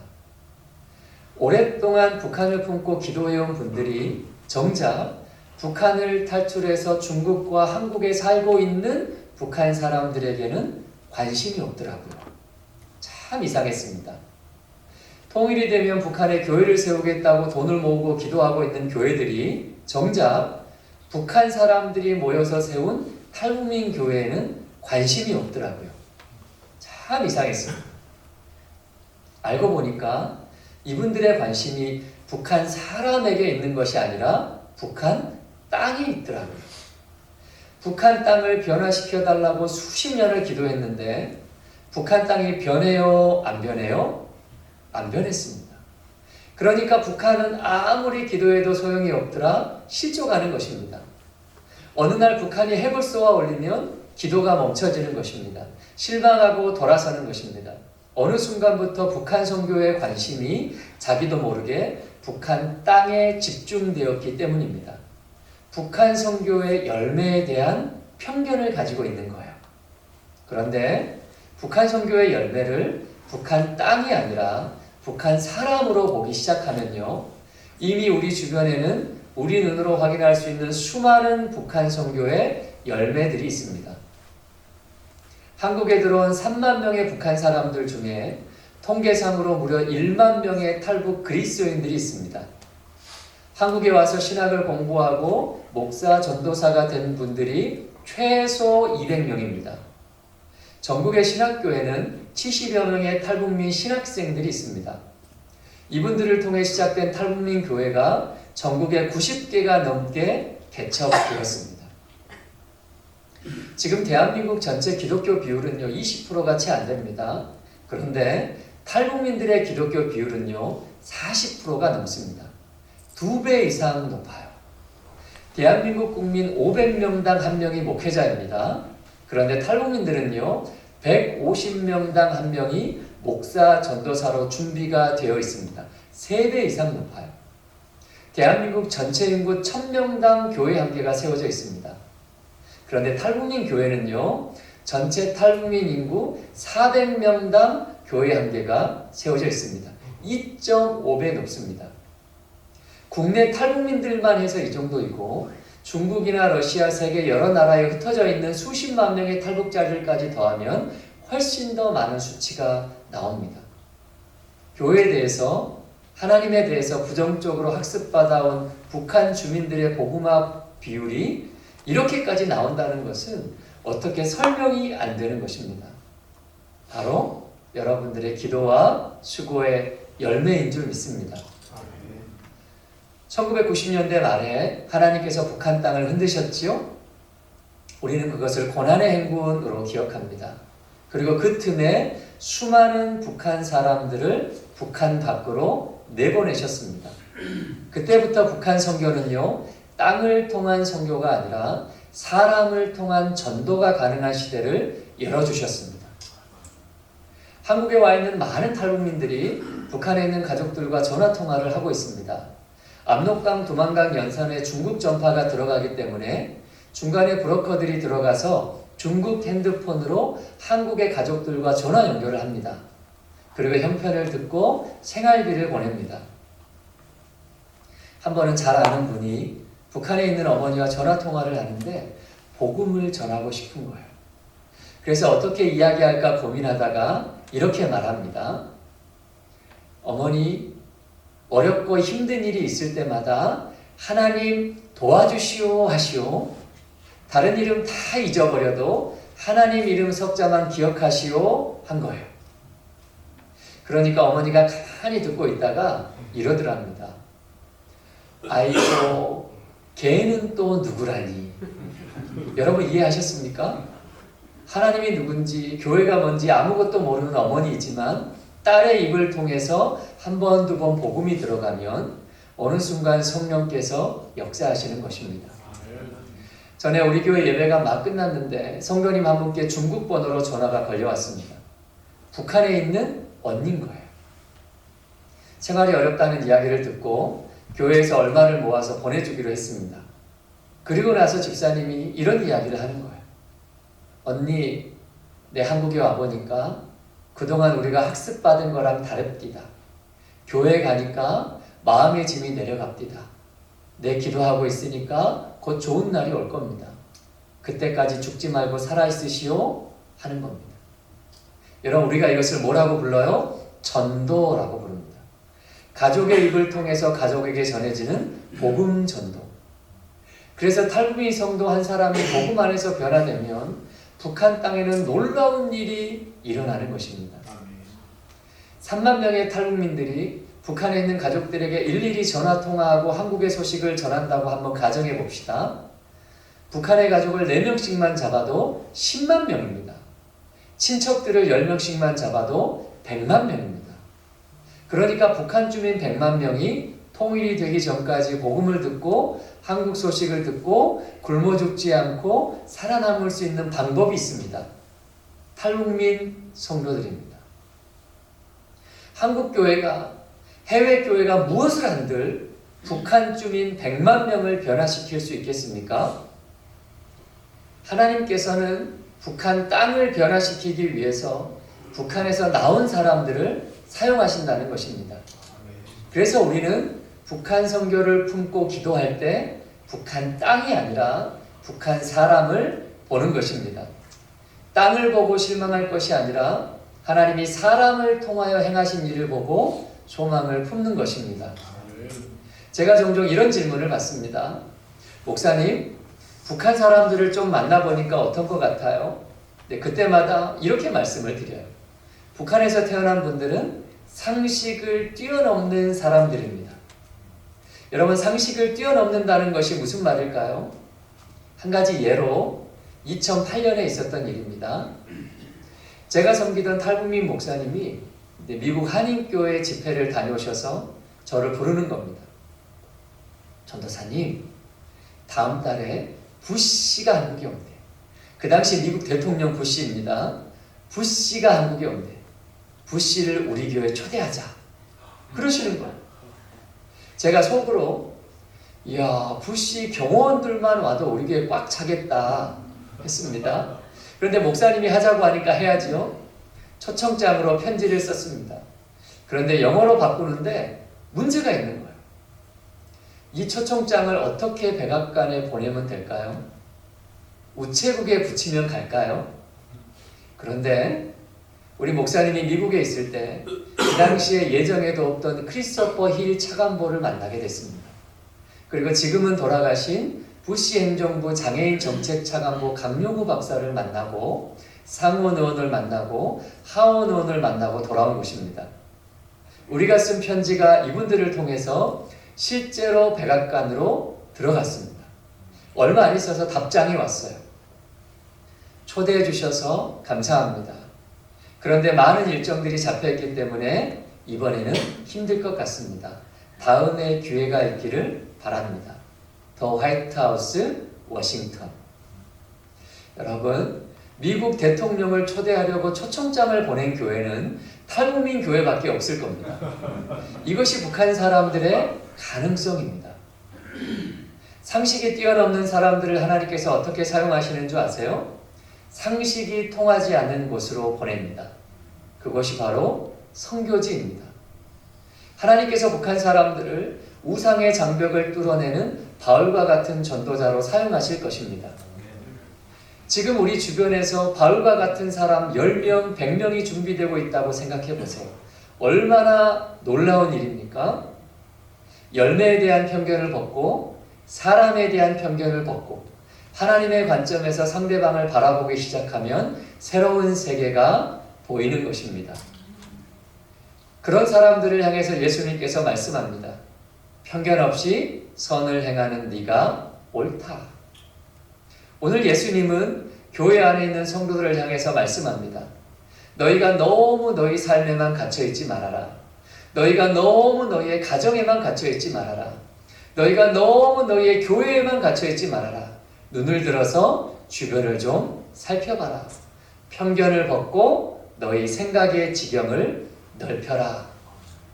오랫동안 북한을 품고 기도해온 분들이 정작 북한을 탈출해서 중국과 한국에 살고 있는 북한 사람들에게는 관심이 없더라고요. 참 이상했습니다. 통일이 되면 북한에 교회를 세우겠다고 돈을 모으고 기도하고 있는 교회들이 정작 북한 사람들이 모여서 세운 탈북민 교회에는 관심이 없더라고요. 참 이상했습니다. 알고 보니까 이분들의 관심이 북한 사람에게 있는 것이 아니라 북한 땅에 있더라고요. 북한 땅을 변화시켜달라고 수십 년을 기도했는데 북한 땅이 변해요? 안 변해요? 안 변했습니다. 그러니까 북한은 아무리 기도해도 소용이 없더라 실족하는 것입니다. 어느 날 북한이 핵을 쏘아 올리면 기도가 멈춰지는 것입니다. 실망하고 돌아서는 것입니다. 어느 순간부터 북한 선교의 관심이 자기도 모르게 북한 땅에 집중되었기 때문입니다. 북한 선교의 열매에 대한 편견을 가지고 있는 거예요. 그런데 북한 선교의 열매를 북한 땅이 아니라 북한 사람으로 보기 시작하면요, 이미 우리 주변에는 우리 눈으로 확인할 수 있는 수많은 북한 선교의 열매들이 있습니다. 한국에 들어온 3만 명의 북한 사람들 중에 통계상으로 무려 1만 명의 탈북 그리스도인들이 있습니다. 한국에 와서 신학을 공부하고 목사, 전도사가 된 분들이 최소 200명입니다. 전국의 신학교에는 70여 명의 탈북민 신학생들이 있습니다. 이분들을 통해 시작된 탈북민 교회가 전국에 90개가 넘게 개척되었습니다. 지금 대한민국 전체 기독교 비율은요 20%가 채 안 됩니다. 그런데 탈북민들의 기독교 비율은요 40%가 넘습니다. 2배 이상 높아요. 대한민국 국민 500명당 1명이 목회자입니다. 그런데 탈북민들은요 150명당 1명이 목사, 전도사로 준비가 되어 있습니다. 3배 이상 높아요. 대한민국 전체 인구 1000명당 교회 한 개가 세워져 있습니다. 그런데 탈북민 교회는요 전체 탈북민 인구 400명당 교회 한 개가 세워져 있습니다. 2.5배 높습니다. 국내 탈북민들만 해서 이 정도이고 중국이나 러시아, 세계 여러 나라에 흩어져 있는 수십만 명의 탈북자들까지 더하면 훨씬 더 많은 수치가 나옵니다. 교회에 대해서, 하나님에 대해서 부정적으로 학습받아온 북한 주민들의 복음화 비율이 이렇게까지 나온다는 것은 어떻게 설명이 안 되는 것입니다. 바로 여러분들의 기도와 수고의 열매인 줄 믿습니다. 1990년대 말에 하나님께서 북한 땅을 흔드셨지요? 우리는 그것을 고난의 행군으로 기억합니다. 그리고 그 틈에 수많은 북한 사람들을 북한 밖으로 내보내셨습니다. 그때부터 북한 선교는요, 땅을 통한 선교가 아니라 사람을 통한 전도가 가능한 시대를 열어주셨습니다. 한국에 와 있는 많은 탈북민들이 북한에 있는 가족들과 전화 통화를 하고 있습니다. 압록강, 두만강 연산에 중국 전파가 들어가기 때문에 중간에 브로커들이 들어가서 중국 핸드폰으로 한국의 가족들과 전화 연결을 합니다. 그리고 형편을 듣고 생활비를 보냅니다. 한 번은 잘 아는 분이 북한에 있는 어머니와 전화 통화를 하는데 복음을 전하고 싶은 거예요. 그래서 어떻게 이야기할까 고민하다가 이렇게 말합니다. 어머니, 어렵고 힘든 일이 있을 때마다 하나님 도와주시오 하시오. 다른 이름 다 잊어버려도 하나님 이름 석자만 기억하시오 한 거예요. 그러니까 어머니가 가만히 듣고 있다가 이러더랍니다. 아이고, 걔는 또 누구라니. 여러분 이해하셨습니까? 하나님이 누군지 교회가 뭔지 아무것도 모르는 어머니이지만 딸의 입을 통해서 한 번, 두 번 복음이 들어가면 어느 순간 성령께서 역사하시는 것입니다. 전에 우리 교회 예배가 막 끝났는데 성도님 한 분께 중국 번호로 전화가 걸려왔습니다. 북한에 있는 언니인 거예요. 생활이 어렵다는 이야기를 듣고 교회에서 얼마를 모아서 보내주기로 했습니다. 그리고 나서 집사님이 이런 이야기를 하는 거예요. 언니, 내 한국에 와보니까 그동안 우리가 학습받은 거랑 다릅디다. 교회 가니까 마음의 짐이 내려갑디다. 내 기도하고 있으니까 곧 좋은 날이 올 겁니다. 그때까지 죽지 말고 살아있으시오 하는 겁니다. 여러분, 우리가 이것을 뭐라고 불러요? 전도라고 부릅니다. 가족의 입을 통해서 가족에게 전해지는 복음 전도. 그래서 탈북민 성도 한 사람이 복음 안에서 변화되면 북한 땅에는 놀라운 일이 일어나는 것입니다. 3만 명의 탈북민들이 북한에 있는 가족들에게 일일이 전화 통화하고 한국의 소식을 전한다고 한번 가정해 봅시다. 북한의 가족을 4명씩만 잡아도 10만 명입니다. 친척들을 10명씩만 잡아도 100만 명입니다. 그러니까 북한 주민 100만 명이 통일이 되기 전까지 복음을 듣고 한국 소식을 듣고 굶어 죽지 않고 살아남을 수 있는 방법이 있습니다. 탈북민 성도들입니다. 한국 교회가, 해외 교회가 무엇을 한들 북한 주민 100만 명을 변화시킬 수 있겠습니까? 하나님께서는 북한 땅을 변화시키기 위해서 북한에서 나온 사람들을 사용하신다는 것입니다. 그래서 우리는 북한 선교를 품고 기도할 때 북한 땅이 아니라 북한 사람을 보는 것입니다. 땅을 보고 실망할 것이 아니라 하나님이 사람을 통하여 행하신 일을 보고 소망을 품는 것입니다. 제가 종종 이런 질문을 받습니다. 목사님, 북한 사람들을 좀 만나보니까 어떤 것 같아요? 네, 그때마다 이렇게 말씀을 드려요. 북한에서 태어난 분들은 상식을 뛰어넘는 사람들입니다. 여러분, 상식을 뛰어넘는다는 것이 무슨 말일까요? 한 가지 예로 2008년에 있었던 일입니다. 제가 섬기던 탈북민 목사님이 미국 한인교회 집회를 다녀오셔서 저를 부르는 겁니다. 전도사님, 다음 달에 부시가 한국에 온대. 그 당시 미국 대통령 부시입니다. 부시가 한국에 온대. 부시를 우리 교회에 초대하자. 그러시는 거예요. 제가 속으로 이야, 부시 경호원들만 와도 우리 교회 꽉 차겠다 했습니다. 그런데 목사님이 하자고 하니까 해야지요. 초청장으로 편지를 썼습니다. 그런데 영어로 바꾸는데 문제가 있는 거예요. 이 초청장을 어떻게 백악관에 보내면 될까요? 우체국에 붙이면 갈까요? 그런데 우리 목사님이 미국에 있을 때 그 당시에 예정에도 없던 크리스토퍼 힐 차관보를 만나게 됐습니다. 그리고 지금은 돌아가신 부시 행정부 장애인 정책차관부 강용우 박사를 만나고 상원 의원을 만나고 하원 의원을 만나고 돌아온 곳입니다. 우리가 쓴 편지가 이분들을 통해서 실제로 백악관으로 들어갔습니다. 얼마 안 있어서 답장이 왔어요. 초대해 주셔서 감사합니다. 그런데 많은 일정들이 잡혀있기 때문에 이번에는 힘들 것 같습니다. 다음에 기회가 있기를 바랍니다. 더 화이트하우스, 워싱턴. 여러분, 미국 대통령을 초대하려고 초청장을 보낸 교회는 탈북민 교회밖에 없을 겁니다. 이것이 북한 사람들의 가능성입니다. 상식이 뛰어넘는 사람들을 하나님께서 어떻게 사용하시는 줄 아세요? 상식이 통하지 않는 곳으로 보냅니다. 그것이 바로 선교지입니다. 하나님께서 북한 사람들을 우상의 장벽을 뚫어내는 바울과 같은 전도자로 사용하실 것입니다. 지금 우리 주변에서 바울과 같은 사람 10명, 100명이 준비되고 있다고 생각해 보세요. 얼마나 놀라운 일입니까? 열매에 대한 편견을 벗고 사람에 대한 편견을 벗고 하나님의 관점에서 상대방을 바라보기 시작하면 새로운 세계가 보이는 것입니다. 그런 사람들을 향해서 예수님께서 말씀합니다. 편견 없이 선을 행하는 네가 옳다. 오늘 예수님은 교회 안에 있는 성도들을 향해서 말씀합니다. 너희가 너무 너희 삶에만 갇혀있지 말아라. 너희가 너무 너희의 가정에만 갇혀있지 말아라. 너희가 너무 너희의 교회에만 갇혀있지 말아라. 눈을 들어서 주변을 좀 살펴봐라. 편견을 벗고 너희 생각의 지경을 넓혀라.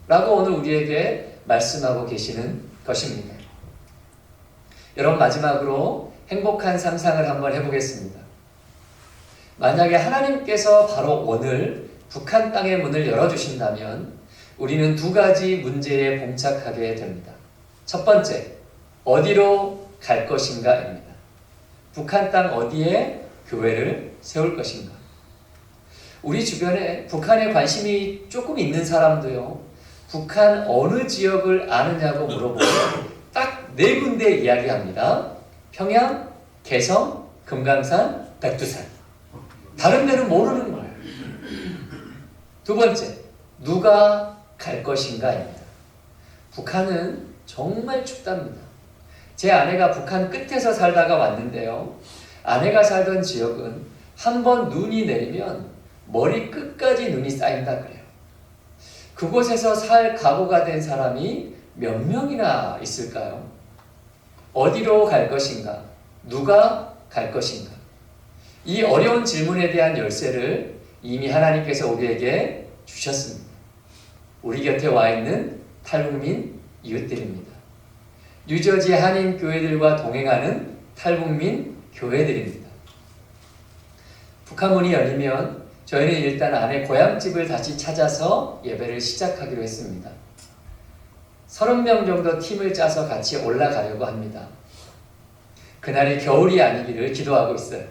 라고 오늘 우리에게 말씀하고 계시는 것입니다. 여러분, 마지막으로 행복한 상상을 한번 해보겠습니다. 만약에 하나님께서 바로 오늘 북한 땅의 문을 열어주신다면 우리는 두 가지 문제에 봉착하게 됩니다. 첫 번째, 어디로 갈 것인가입니다. 북한 땅 어디에 교회를 세울 것인가. 우리 주변에 북한에 관심이 조금 있는 사람도요, 북한 어느 지역을 아느냐고 물어보면 딱 4군데 이야기합니다. 평양, 개성, 금강산, 백두산. 다른 데는 모르는 거예요. 두 번째, 누가 갈 것인가입니다. 북한은 정말 춥답니다. 제 아내가 북한 끝에서 살다가 왔는데요. 아내가 살던 지역은 한번 눈이 내리면 머리 끝까지 눈이 쌓인다 그래요. 그곳에서 살 각오가 된 사람이 몇 명이나 있을까요? 어디로 갈 것인가? 누가 갈 것인가? 이 어려운 질문에 대한 열쇠를 이미 하나님께서 우리에게 주셨습니다. 우리 곁에 와 있는 탈북민 이웃들입니다. 뉴저지 한인 교회들과 동행하는 탈북민 교회들입니다. 북한 문이 열리면 저희는 일단 아내 고향집을 다시 찾아서 예배를 시작하기로 했습니다. 30명 정도 팀을 짜서 같이 올라가려고 합니다. 그날이 겨울이 아니기를 기도하고 있어요.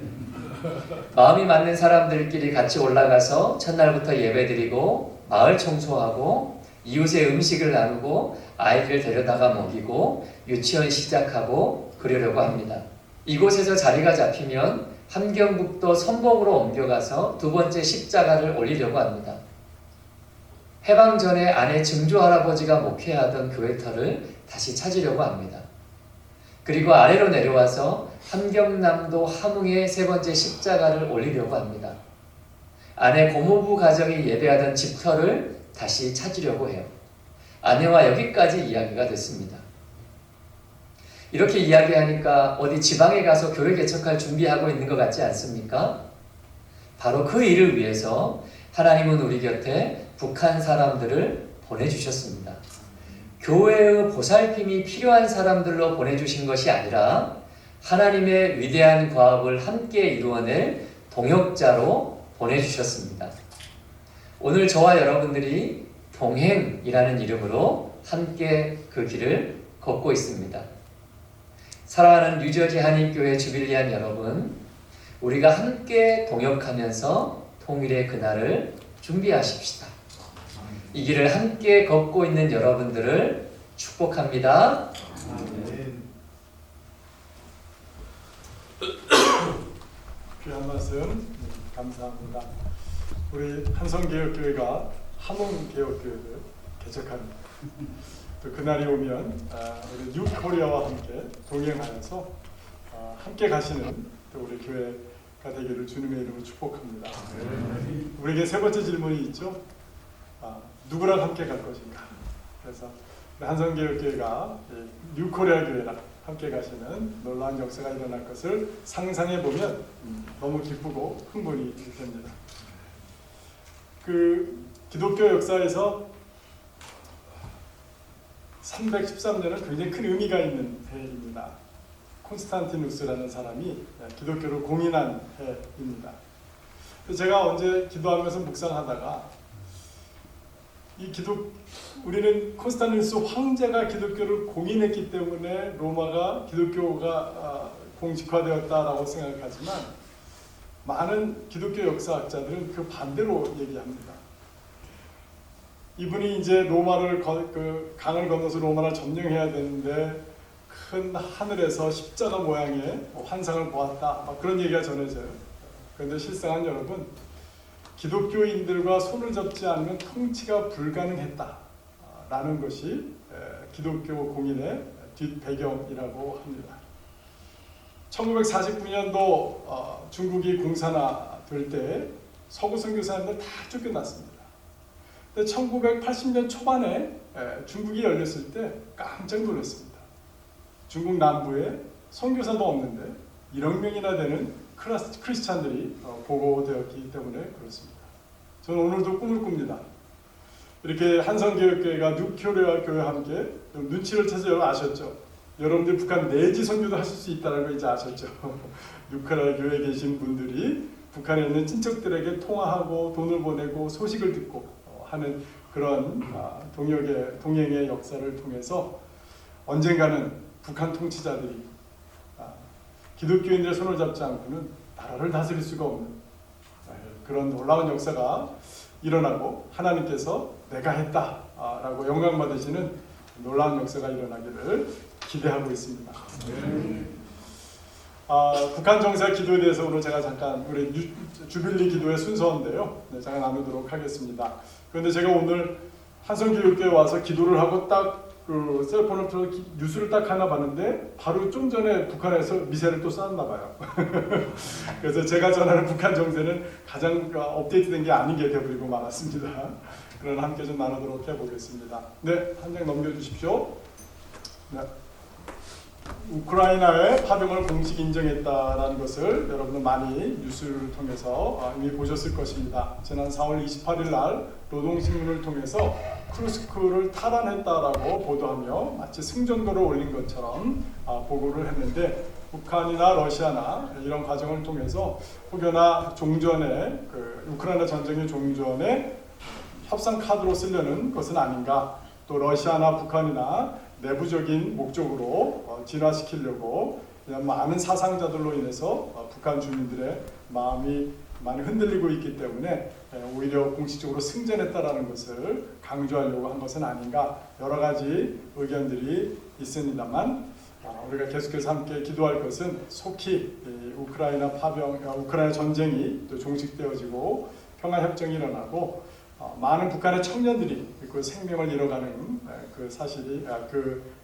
마음이 맞는 사람들끼리 같이 올라가서 첫날부터 예배드리고 마을 청소하고 이웃의 음식을 나누고 아이들 데려다가 먹이고 유치원 시작하고 그러려고 합니다. 이곳에서 자리가 잡히면 함경북도 선봉으로 옮겨가서 두 번째 십자가를 올리려고 합니다. 해방 전에 아내 증조 할아버지가 목회하던 교회터를 다시 찾으려고 합니다. 그리고 아래로 내려와서 함경남도 함흥에 세 번째 십자가를 올리려고 합니다. 아내 고모부 가정이 예배하던 집터를 다시 찾으려고 해요. 아내와 여기까지 이야기가 됐습니다. 이렇게 이야기하니까 어디 지방에 가서 교회 개척할 준비하고 있는 것 같지 않습니까? 바로 그 일을 위해서 하나님은 우리 곁에 북한 사람들을 보내주셨습니다. 교회의 보살핌이 필요한 사람들로 보내주신 것이 아니라 하나님의 위대한 과업을 함께 이루어낼 동역자로 보내주셨습니다. 오늘 저와 여러분들이 동행이라는 이름으로 함께 그 길을 걷고 있습니다. 사랑하는 뉴저지 한인교회 주빌리안 여러분, 우리가 함께 동역하면서 통일의 그날을 준비하십시다. 이 길을 함께 걷고 있는 여러분들을 축복합니다. 귀한 말씀 감사합니다. 우리 한성개혁교회가 함흥개혁교회를 개척합니다. 또 그날이 오면 우리 뉴코리아와 함께 동행하여서 함께 가시는 또 우리 교회가 되기를 주님의 이름으로 축복합니다. 우리에게 세 번째 질문이 있죠. 누구랑 함께 갈 것인가? 그래서 한성개혁교회가 뉴코리아 교회랑 함께 가시는 놀라운 역사가 일어날 것을 상상해 보면 너무 기쁘고 흥분이 됩니다. 그 기독교 역사에서 313년은 굉장히 큰 의미가 있는 해입니다. 콘스탄티누스라는 사람이 기독교를 공인한 해입니다. 제가 언제 기도하면서 묵상하다가 우리는 콘스탄티누스 황제가 기독교를 공인했기 때문에 로마가 기독교가 공식화되었다라고 생각하지만 많은 기독교 역사학자들은 그 반대로 얘기합니다. 이분이 이제 로마를 강을 건너서 로마를 점령해야 되는데 큰 하늘에서 십자가 모양의 환상을 보았다. 그런 얘기가 전해져요. 그런데 실상은 여러분, 기독교인들과 손을 잡지 않으면 통치가 불가능했다라는 것이 기독교 공인의 뒷배경이라고 합니다. 1949년도 중국이 공산화될 때 서구 선교사님들 다 쫓겨났습니다. 근데 1980년 초반에 중국이 열렸을 때 깜짝 놀랐습니다. 중국 남부에 선교사도 없는데 1억 명이나 되는 크리스찬들이 보고되었기 때문에 그렇습니다. 저는 오늘도 꿈을 꿉니다. 이렇게 한성교회가 뉴코리아 교회와 함께 눈치를 채서 여러분 아셨죠? 여러분들 북한 내지 선교도 하실 수 있다는 거 이제 아셨죠? 뉴코리아 교회에 계신 분들이 북한에 있는 친척들에게 통화하고 돈을 보내고 소식을 듣고 하는 그런 동행의 역사를 통해서 언젠가는 북한 통치자들이 기독교인들의 손을 잡지 않고는 나라를 다스릴 수가 없는 그런 놀라운 역사가 일어나고 하나님께서 내가 했다라고 영광 받으시는 놀라운 역사가 일어나기를 기대하고 있습니다. 북한 정세 기도에 대해서 오늘 제가 잠깐 우리 주빌리 기도의 순서인데요. 잠깐 나누도록 하겠습니다. 그런데 제가 오늘 한성교육교에 와서 기도를 하고 딱 그 셀폰을 틀어 뉴스를 딱 하나 봤는데 바로 좀 전에 북한에서 미사일을 또 쐈나 봐요. 그래서 제가 전하는 북한 정세는 가장 업데이트된 게 아닌 게 되어버리고 말았습니다. 그러나 함께 좀 나누도록 해보겠습니다. 네, 한 장 넘겨주십시오. 네. 우크라이나의 파병을 공식 인정했다라는 것을 여러분은 많이 뉴스를 통해서 이미 보셨을 것입니다. 지난 4월 28일 날 노동신문을 통해서 크루스크를 탈환했다라고 보도하며 마치 승전도를 올린 것처럼 보고를 했는데 북한이나 러시아나 이런 과정을 통해서 혹여나 종전에 우크라이나 전쟁의 종전에 협상 카드로 쓰려는 것은 아닌가, 또 러시아나 북한이나 내부적인 목적으로 진화시키려고 많은 사상자들로 인해서 북한 주민들의 마음이 많이 흔들리고 있기 때문에 오히려 공식적으로 승전했다라는 것을 강조하려고 한 것은 아닌가, 여러 가지 의견들이 있습니다만 우리가 계속해서 함께 기도할 것은 속히 우크라이나 전쟁이 또 종식되어지고 평화협정이 일어나고 많은 북한의 청년들이 그 생명을 잃어가는 그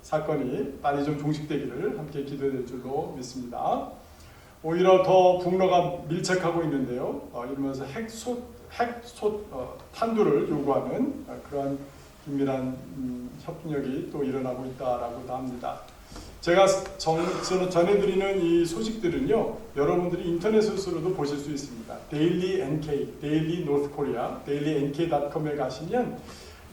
사건이 빨리 좀 종식되기를 함께 기도될 줄로 믿습니다. 오히려 더 북러가 밀착하고 있는데요. 이러면서 탄두를 요구하는 그러한 긴밀한 협력이 또 일어나고 있다라고도 합니다. 제가 전해드리는 이 소식들은요, 여러분들이 인터넷으로도 보실 수 있습니다. Daily NK, Daily North Korea, dailyNK.com에 가시면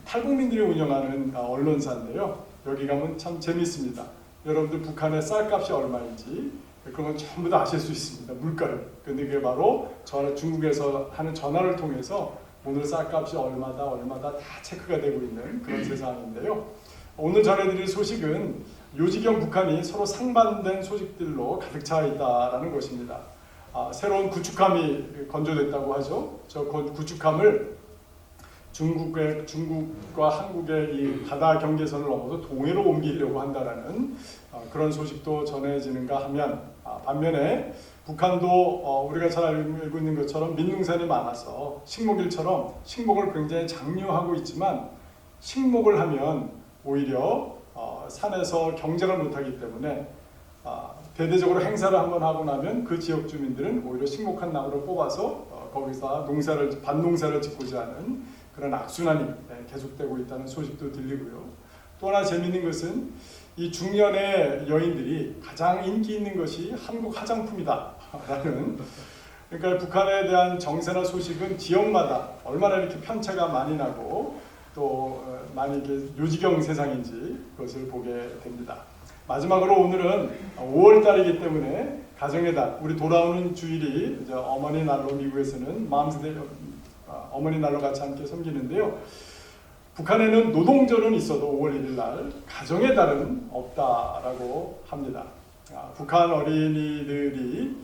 탈북민들이 운영하는 언론사인데요. 여기 가면 참 재밌습니다. 여러분들 북한의 쌀값이 얼마인지 그런 건 전부 다 아실 수 있습니다. 물가를. 근데 그게 바로 중국에서 하는 전화를 통해서 오늘 쌀값이 얼마다 다 체크가 되고 있는 그런 세상인데요. 오늘 전해드릴 소식은 요지경 북한이 서로 상반된 소식들로 가득 차 있다라는 것입니다. 새로운 구축함이 건조됐다고 하죠. 저 구축함을 중국과 한국의 이 바다 경계선을 넘어서 동해로 옮기려고 한다라는 그런 소식도 전해지는가 하면 반면에 북한도 우리가 잘 알고 있는 것처럼 민둥산이 많아서 식목일처럼 식목을 굉장히 장려하고 있지만 식목을 하면 오히려 산에서 경쟁을 못하기 때문에 대대적으로 행사를 한번 하고 나면 그 지역 주민들은 오히려 식목한 나무를 뽑아서 거기서 밭농사를 짓고자 하는 그런 악순환이 계속되고 있다는 소식도 들리고요. 또 하나 재미있는 것은 이 중년의 여인들이 가장 인기 있는 것이 한국 화장품이다라는, 그러니까 북한에 대한 정세나 소식은 지역마다 얼마나 이렇게 편차가 많이 나고 또 많이 이게 요지경 세상인지 그것을 보게 됩니다. 마지막으로 오늘은 5월 달이기 때문에 가정의 달, 우리 돌아오는 주일이 이제 어머니 날로 미국에서는 맘스데이, 어머니 날로 같이 함께 섬기는데요. 북한에는 노동절은 있어도 5월 1일 날 가정의 달은 없다라고 합니다. 북한 어린이들이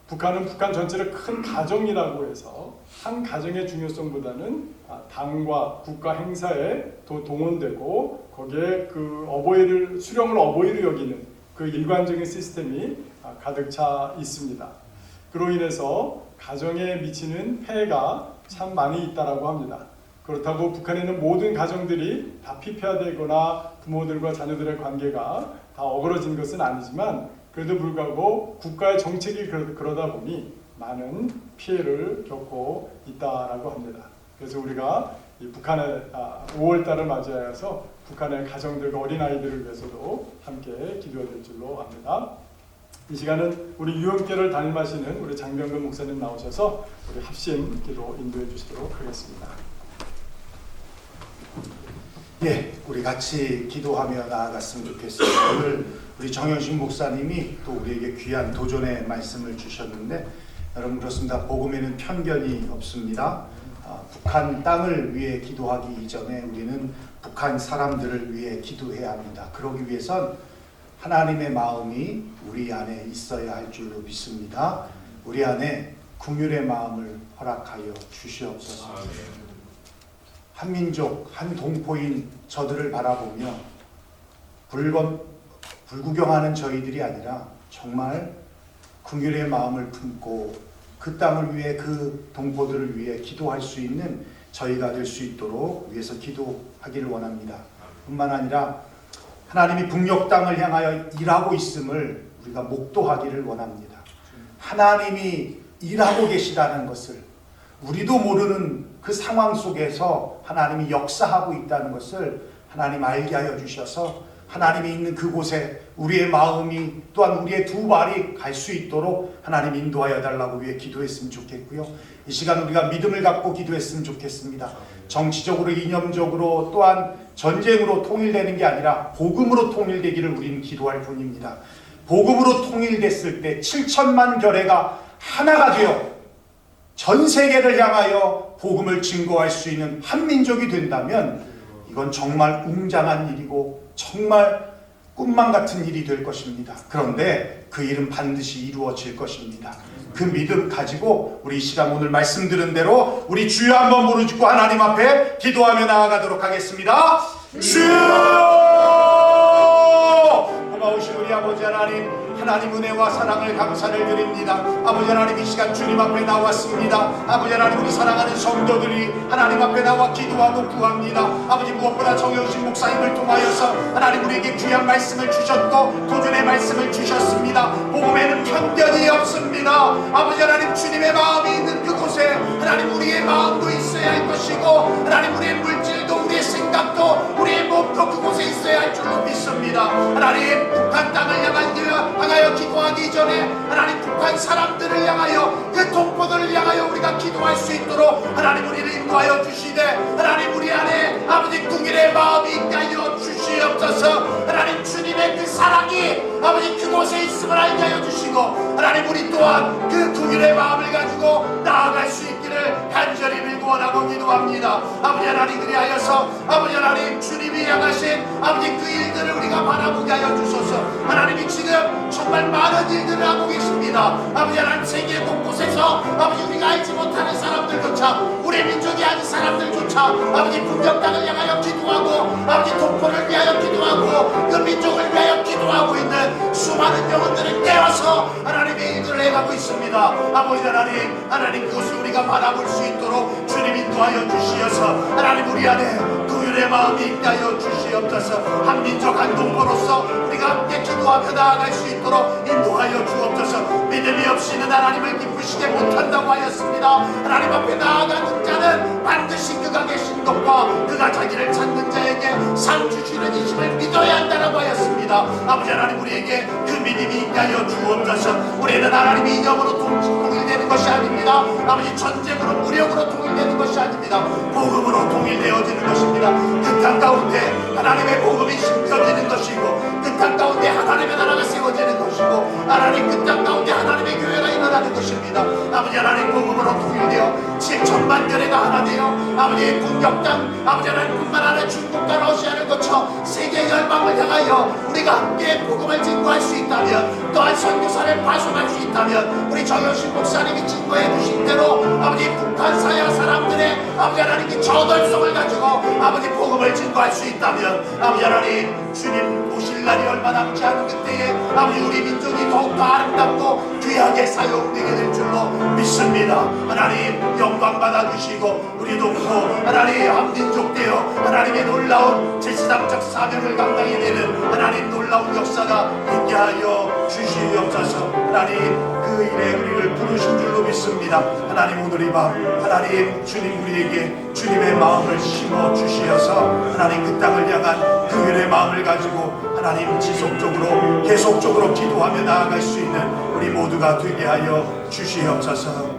북한은 북한 전체를 큰 가정이라고 해서 한 가정의 중요성보다는 당과 국가 행사에 더 동원되고 거기에 그 수령을 어버이로 여기는 그 일관적인 시스템이 가득 차 있습니다. 그로 인해서 가정에 미치는 폐해가 참 많이 있다라고 합니다. 그렇다고 북한에는 모든 가정들이 다 피폐화되거나 부모들과 자녀들의 관계가 다 어그러진 것은 아니지만 그래도 불구하고 국가의 정책이 그러다 보니 많은 피해를 겪고 있다라고 합니다. 그래서 우리가 이 북한의 5월달을 맞이하여서 북한의 가정들과 어린아이들을 위해서도 함께 기도해야 될 줄로 압니다. 이 시간은 우리 유언교를 담임하시는 우리 장병근 목사님 나오셔서 우리 합심 기도 인도해 주시도록 하겠습니다. 예, 우리 같이 기도하며 나아갔으면 좋겠습니다. 오늘 우리 정현식 목사님이 또 우리에게 귀한 도전의 말씀을 주셨는데, 여러분 그렇습니다. 복음에는 편견이 없습니다. 북한 땅을 위해 기도하기 이전에 우리는 북한 사람들을 위해 기도해야 합니다. 그러기 위해선 하나님의 마음이 우리 안에 있어야 할 줄로 믿습니다. 우리 안에 긍휼의 마음을 허락하여 주시옵소서. 한민족, 한 동포인 저들을 바라보며 불구경하는 저희들이 아니라 정말 긍휼의 마음을 품고 그 땅을 위해, 그 동포들을 위해 기도할 수 있는 저희가 될 수 있도록 위해서 기도하기를 원합니다. 뿐만 아니라 하나님이 북녘 땅을 향하여 일하고 있음을 우리가 목도하기를 원합니다. 하나님이 일하고 계시다는 것을, 우리도 모르는 그 상황 속에서 하나님이 역사하고 있다는 것을 하나님 알게 하여 주셔서 하나님이 있는 그곳에 우리의 마음이 또한 우리의 두 발이 갈 수 있도록 하나님 인도하여 달라고 위해 기도했으면 좋겠고요. 이 시간 우리가 믿음을 갖고 기도했으면 좋겠습니다. 정치적으로, 이념적으로, 또한 전쟁으로 통일되는 게 아니라 복음으로 통일되기를 우리는 기도할 뿐입니다. 복음으로 통일됐을 때 7천만 결례가 하나가 되어 전 세계를 향하여 복음을 증거할 수 있는 한민족이 된다면 이건 정말 웅장한 일이고 정말 꿈만 같은 일이 될 것입니다. 그런데 그 일은 반드시 이루어질 것입니다. 그 믿음 가지고 우리 이 시간 오늘 말씀 들은 대로 우리 주여 한번 부르짖고 하나님 앞에 기도하며 나아가도록 하겠습니다. 주여! 고마우신 우리 아버지 하나님, 하나님 은혜와 사랑을 감사를 드립니다. 아버지 하나님, 이 시간 주님 앞에 나왔습니다. 아버지 하나님, 우리 사랑하는 성도들이 하나님 앞에 나와 기도하고 구합니다. 아버지, 무엇보다 정영신 목사님을 통하여서 하나님 우리에게 귀한 말씀을 주셨고 도전의 말씀을 주셨습니다. 복음에는 편견이 없습니다. 아버지 하나님, 주님의 마음이 있는 그곳에 하나님 우리의 마음도 있어야 할 것이고 하나님 우리의 물질도, 우리의 생각도, 우리의 몸도 그곳에 있어야 할 줄로 믿습니다. 하나님, 북한 땅을 향하여 기도하기 전에 하나님 북한 사람들을 향하여, 그 동포들을 향하여 우리가 기도할 수 있도록 하나님 우리를 인도하여 주시되, 하나님 우리 안에 아버지 긍휼의 마음이 있게 하여 주시옵소서. 하나님 주님의 그 사랑이 아버지 그곳에 있음을 알게 하여 주시고 하나님 우리 또한 그 긍휼의 마음을 가지고 나아갈 수 있기를 간절히 빌고 원하고 기도합니다. 원합니다. 아버지 하나님, 그리하여서 아버지 하나님 주님이 향하신 아버지 그 일들을 우리가 바라보게 하여 주소서. 하나님이 지금 정말 많은 일들을 하고 계십니다. 아버지 하나님, 세계 곳곳에서 아버지 우리가 알지 못하는 사람들조차, 우리 민족이 아닌 사람들조차 아버지 분명 땅을 향하여 기도하고 아버지 동포를 위하여 기도하고 그 민족을 위하여 기도하고 있는 수많은 영혼들을 깨워서 하나님의 일들을 해가고 있습니다. 아버지 하나님, 하나님 그것을 우리가 바라볼 수 있도록 주님 인도하여 주시어서 하나님 우리 안에 긍휼의 마음이 있게 하여 주시옵소서. 한 민족 한 동포로서 우리가 함께 기도하며 나아갈 수 있도록 인도하여 주옵소서. 믿음이 없이는 하나님을 기쁘시게 못한다고 하였습니다. 하나님 앞에 나아가는 자는 반드시 그가 계신 것과 그가 자기를 찾는 자에게 상 주시는 이심을 믿어야 한다라고 하였습니다. 아버지 하나님, 우리에게 그 믿음이 있게 하여 주옵소서. 우리는 하나님의 이념으로 통일되는 것이 아닙니다. 아버지 전쟁으로 무력으로 통일되는 것이 아닙니다. 복음으로 통일되어지는 것입니다. 그 땅 가운데 하나님의 복음이 심겨지는 것이고 그 땅 가운데 하나님의 나라가 세워지는 것이고 하나님 그 땅 가운데 하나님의 교회가 일어나는 것입니다. 아버지 하나님, 복음으로 통일되어 7천만 년회가 하나 되어 아버지의 공격 땅, 아버지 하나님 뿐만 아니라 중국과 러시아를 거쳐 세계 열방을 향하여 우리가 함께 복음을 증거할 수 있다면, 또한 선교사를 파송할 수 있다면, 우리 정효신 목사님이 증거해 주신 대로 아버지 북한 사야 사람들의 아버지 하나님 그 저돌성을 가지고 아버지 복음을 증거할 수 있다면, 아버지 하나님 주님 오실 날이 얼마 남지 않은 그때에 아버지 우리 민족이 더욱더 아름답고 귀하게 사용되게 될 줄로 믿습니다. 하나님 영광 받아주시고 우리도 하나님 한 민족 되어 하나님의 놀라운 제사장적 사명을 감당해야 되는 하나님 놀라운 역사가 있게 하여 주시옵소서. 하나님 그 일에 우리를 부르신 줄로 믿습니다. 하나님 오늘 이 밤 하나님 주님 우리에게 주님의 마음을 심어 주시어서 하나님 그 땅을 향한 그 일의 마음을 가지고 하나님 지속적으로 계속적으로 기도하며 나아갈 수 있는 우리 모두가 되게 하여 주시옵소서.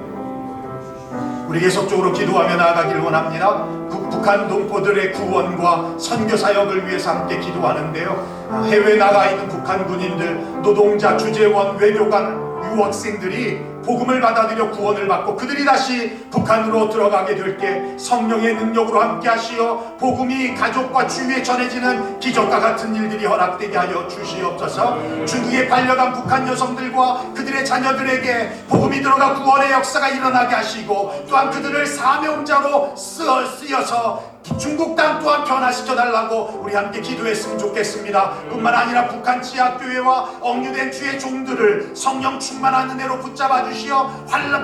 우리 계속적으로 기도하며 나아가길 원합니다. 북한 동포들의 구원과 선교 사역을 위해서 함께 기도하는데요. 해외에 나가 있는 북한 군인들, 노동자, 주재원, 외교관, 유학생들이 복음을 받아들여 구원을 받고 그들이 다시 북한으로 들어가게 될 때 성령의 능력으로 함께 하시어 복음이 가족과 주위에 전해지는 기적과 같은 일들이 허락되게 하여 주시옵소서. 중국에 팔려간 북한 여성들과 그들의 자녀들에게 복음이 들어가 구원의 역사가 일어나게 하시고 또한 그들을 사명자로 쓰여서 중국 땅 또한 변화시켜 달라고 우리 함께 기도했으면 좋겠습니다. 뿐만 아니라 북한 지하교회와 억류된 주의 종들을 성령 충만한 은혜로 붙잡아 주시어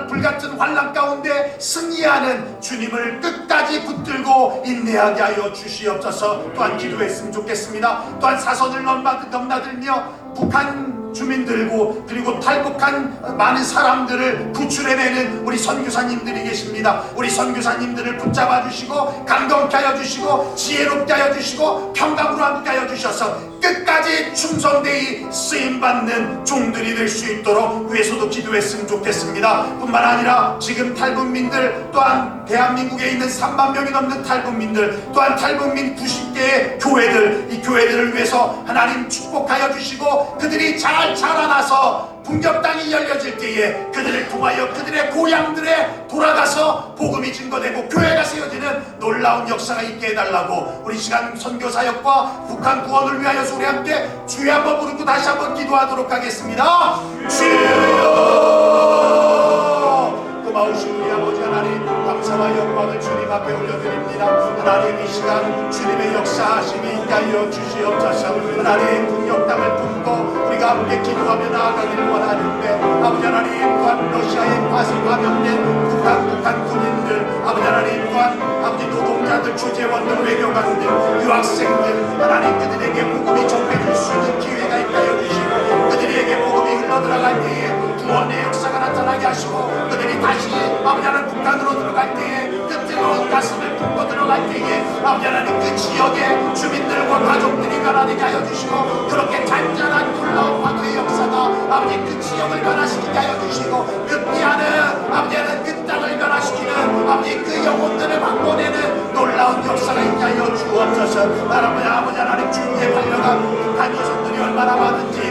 불같은 환란 가운데 승리하는 주님을 끝까지 붙들고 인내하게 하여 주시옵소서. 또한 기도했으면 좋겠습니다. 또한 사선을 넘나들며 북한 주민들고 그리고 탈북한 많은 사람들을 구출해내는 우리 선교사님들이 계십니다. 우리 선교사님들을 붙잡아 주시고 감동케 하여 주시고 지혜롭게 하여 주시고 평강으로 함께 하여 주셔서 끝까지 충성되이 쓰임받는 종들이 될 수 있도록 위에서도 기도했으면 좋겠습니다. 뿐만 아니라 지금 탈북민들 또한 대한민국에 있는 3만 명이 넘는 탈북민들 또한 탈북민 90개의 교회들, 이 교회들을 위해서 하나님 축복하여 주시고 그들이 잘 자라나서 분격 땅이 열려질 때에 그들을 통하여 그들의 고향들에 돌아가서 복음이 증거되고 교회가 세워지는 놀라운 역사가 있게 해달라고 우리 시간 선교사역과 북한 구원을 위하여서 우리 함께 주여 한번 부르고 다시 한번 기도하도록 하겠습니다. 주여! 고마우신 우리 아버지 하나님, 감사와 영광을 주님 앞에 올려드립니다. 하나님 이 시간 주님의 역사하심이 있게 하여 주시옵소서. 하나님 분격 땅을 품고 우리가 함께 기도하며 나아가기를 원하는데 아버지 하나님 또한 러시아에 파송된 북한 군인들 아버지 하나님 또한 아버지 노동자들, 주재원들, 외교관들, 유학생들 하나님 그들에게 복음이 전해질 수 있는 기회가 있게 하여 주시고 그들에게 복음이 흘러들어갈 때에 구원의 역사가 나타나게 하시고 그들이 다시 아버지 하나님 북한으로 들어갈 때에 그 뜨거운 가슴을 품고 들어갈 때에 아버지 하나님 그 지역의 주민들과 가족들이 변화되게 하여 주시고 그렇게 잔잔한 놀라운 화도의 역사가 아버지 그 지역을 변화시키게 하여 주시고 그 피하는 아버지 하나님 그 땅을 변화시키는 아버지 그 영혼들을 바꿔내는 놀라운 역사가 있게 하여 주옵소서. 아버지 하나님 주위에 팔려간 북한 여성들이 얼마나 많은지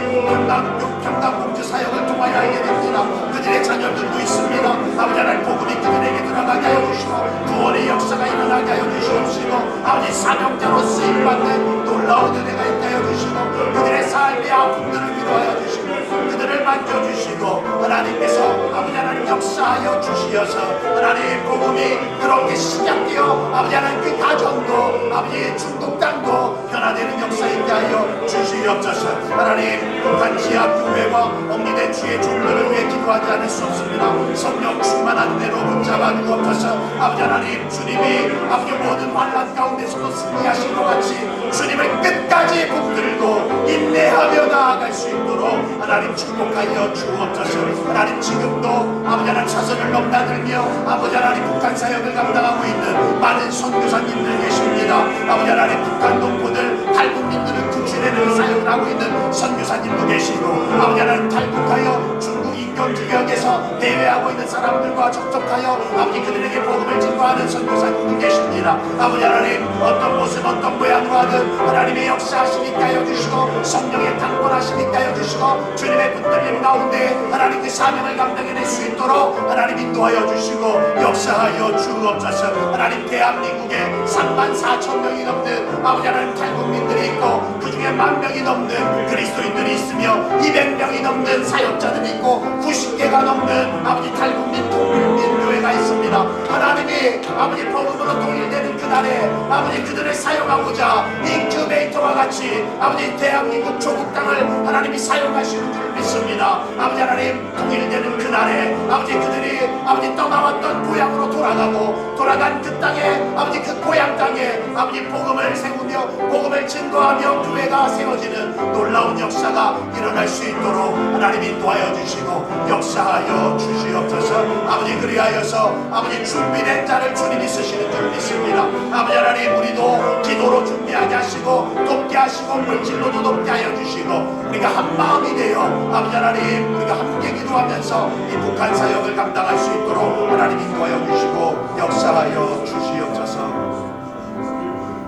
평강 공주 사역을 통하여 알게 됩니다. 그들의 자녀들도 있습니다. 아버지 하나님 복음이 그들에게 들어가게 일어나게 하여 주시고 구원의 역사가 일어나게 하여 주시옵시고 아버지 사명자로 쓰임받는 놀라운 은혜가 있게 하여 주시고 그들의 삶의 아픔들을 위로하여 주시고 그들을 만져주시고 하나님께서 아버지 하나님 역사하여 주시어서 하나님 복음이 그렇게 시작되어 아버지 하나님 그 가정도 아버지 중국 땅도 변화되는 역사 있게 하여 주시옵소서. 하나님 북한 지하교회와 옥리된 주의 종들을 위해 기도하지 않을 수 없습니다. 성령 충만한 대로 붙잡아 주옵소서. 아버지 하나님 주님이 아버지 모든 환난 가운데서도 승리하신 것 같이 주님을 끝까지 붙들고 인내하며 나아갈 수 있도록 하나님 축복하여 주옵소서. 하나님 지금도 아버지 하나님 자손을 넘나들며 아버지 하나님 북한 사역을 감당하고 있는 많은 선교사님들 계십니다. 아버지 하나님 북한 동포들 탈북민들을 구출해내는 사역을 하고 있는 선교사님도 계시고 아버지 하나님 탈북하여 중국 인권지역에서 대회하고 있는 사람들과 접촉하여 아버지 그들에게 복음을 증거하는 선교사님도 계십니다. 아버지 하나님 어떤 모습 어떤 모양으로 하든 하나님의 역사하시니까 하여 주시고 성령의 강권하시니까 하여 주시고 주님의 붙들림 가운데 하나님 그 사명을 감당해낼 수 있도록 하나님 인도하여 주시고 역사하여 주옵소서. 하나님 대한민국에 34,000명이 넘는 아버지 하나님 탈북민들이 있고 그 중에 10,000명이 넘는 그리스도인들이 있으며 200명이 넘는 사역자들이 있고 90개가 넘는 아버지 탈북민 통일민 교회가 있습니다. 하나님이 아버지 복음으로 통일되는 그날에 아버지 그들을 사용하고자 인큐베이터와 같이 아버지 대한민국 조국 땅을 하나님이 사용하시는 줄 믿습니다. 아버지 하나님 통일되는 그날에 아버지 그들이 아버지 떠나왔던 고향으로 돌아간 그 땅에 아버지 그 고향 땅에 아버지 복음을 세우며 복음을 증거하며 교회가 세워지는 놀라운 역사가 일어날 수 있도록 하나님 인도하여 주시고 역사하여 주시옵소서. 아버지 그리하여서 아버지 준비된 자를 주님이 쓰시는 줄 믿습니다. 아버지 하나님 우리도 기도로 준비하게 하시고 돕게 하시고 물질로도 돕게 하여 주시고 우리가 한 마음이 되어 아버지 하나님 우리가 함께 기도하면서 이 북한 사역을 감당할 수 있도록 하나님 인도하여 주시고 역사하여 주시옵소서.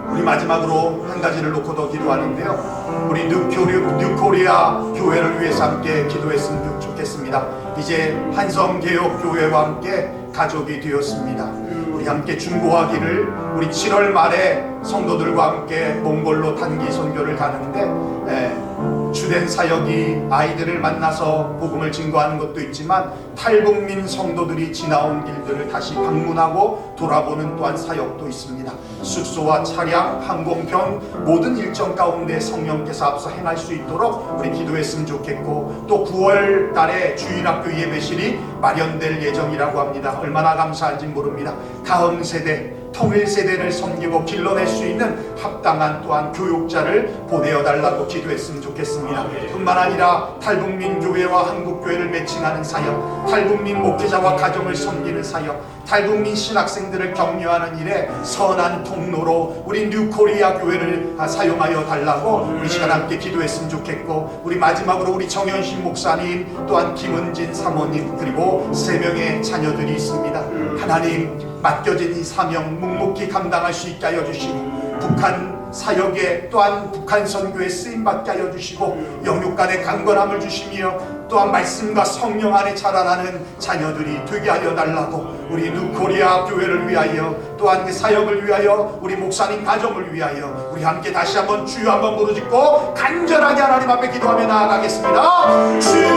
우리 마지막으로 한 가지를 놓고 더 기도하는데요. 우리 뉴코리아 교회를 위해서 함께 기도했으면 좋겠습니다. 이제 한성개혁교회와 함께 가족이 되었습니다. 우리 함께 중보하기를 우리 7월 말에 성도들과 함께 몽골로 단기 선교를 가는데 주된 사역이 아이들을 만나서 복음을 증거하는 것도 있지만 탈북민 성도들이 지나온 길들을 다시 방문하고 돌아보는 또한 사역도 있습니다. 숙소와 차량, 항공편 모든 일정 가운데 성령께서 앞서 행할 수 있도록 우리 기도했으면 좋겠고 또 9월 달에 주일학교 예배실이 마련될 예정이라고 합니다. 얼마나 감사한지 모릅니다. 다음 세대 통일 세대를 섬기고 길러낼 수 있는 합당한 또한 교육자를 보내어 달라고 기도했으면 좋겠습니다. 뿐만 아니라 탈북민 교회와 한국교회를 매칭하는 사역, 탈북민 목회자와 가정을 섬기는 사역, 탈북민 신학생들을 격려하는 일에 선한 통로로 우리 뉴코리아 교회를 사용하여 달라고 우리 시간 함께 기도했으면 좋겠고 우리 마지막으로 우리 정현신 목사님 또한 김은진 사모님 그리고 3명의 자녀들이 있습니다. 하나님 맡겨진 이 사명 묵묵히 감당할 수 있게 하여 주시고 북한 사역에 또한 북한 선교에 쓰임받게 하여 주시고 영육간의 강건함을 주시며 또한 말씀과 성령 안에 자라나는 자녀들이 되게 하여 달라고 우리 뉴코리아 교회를 위하여 또한 그 사역을 위하여 우리 목사님 가정을 위하여 우리 함께 다시 한번 주여 한번 부르짖고 간절하게 하나님 앞에 기도하며 나아가겠습니다. 주여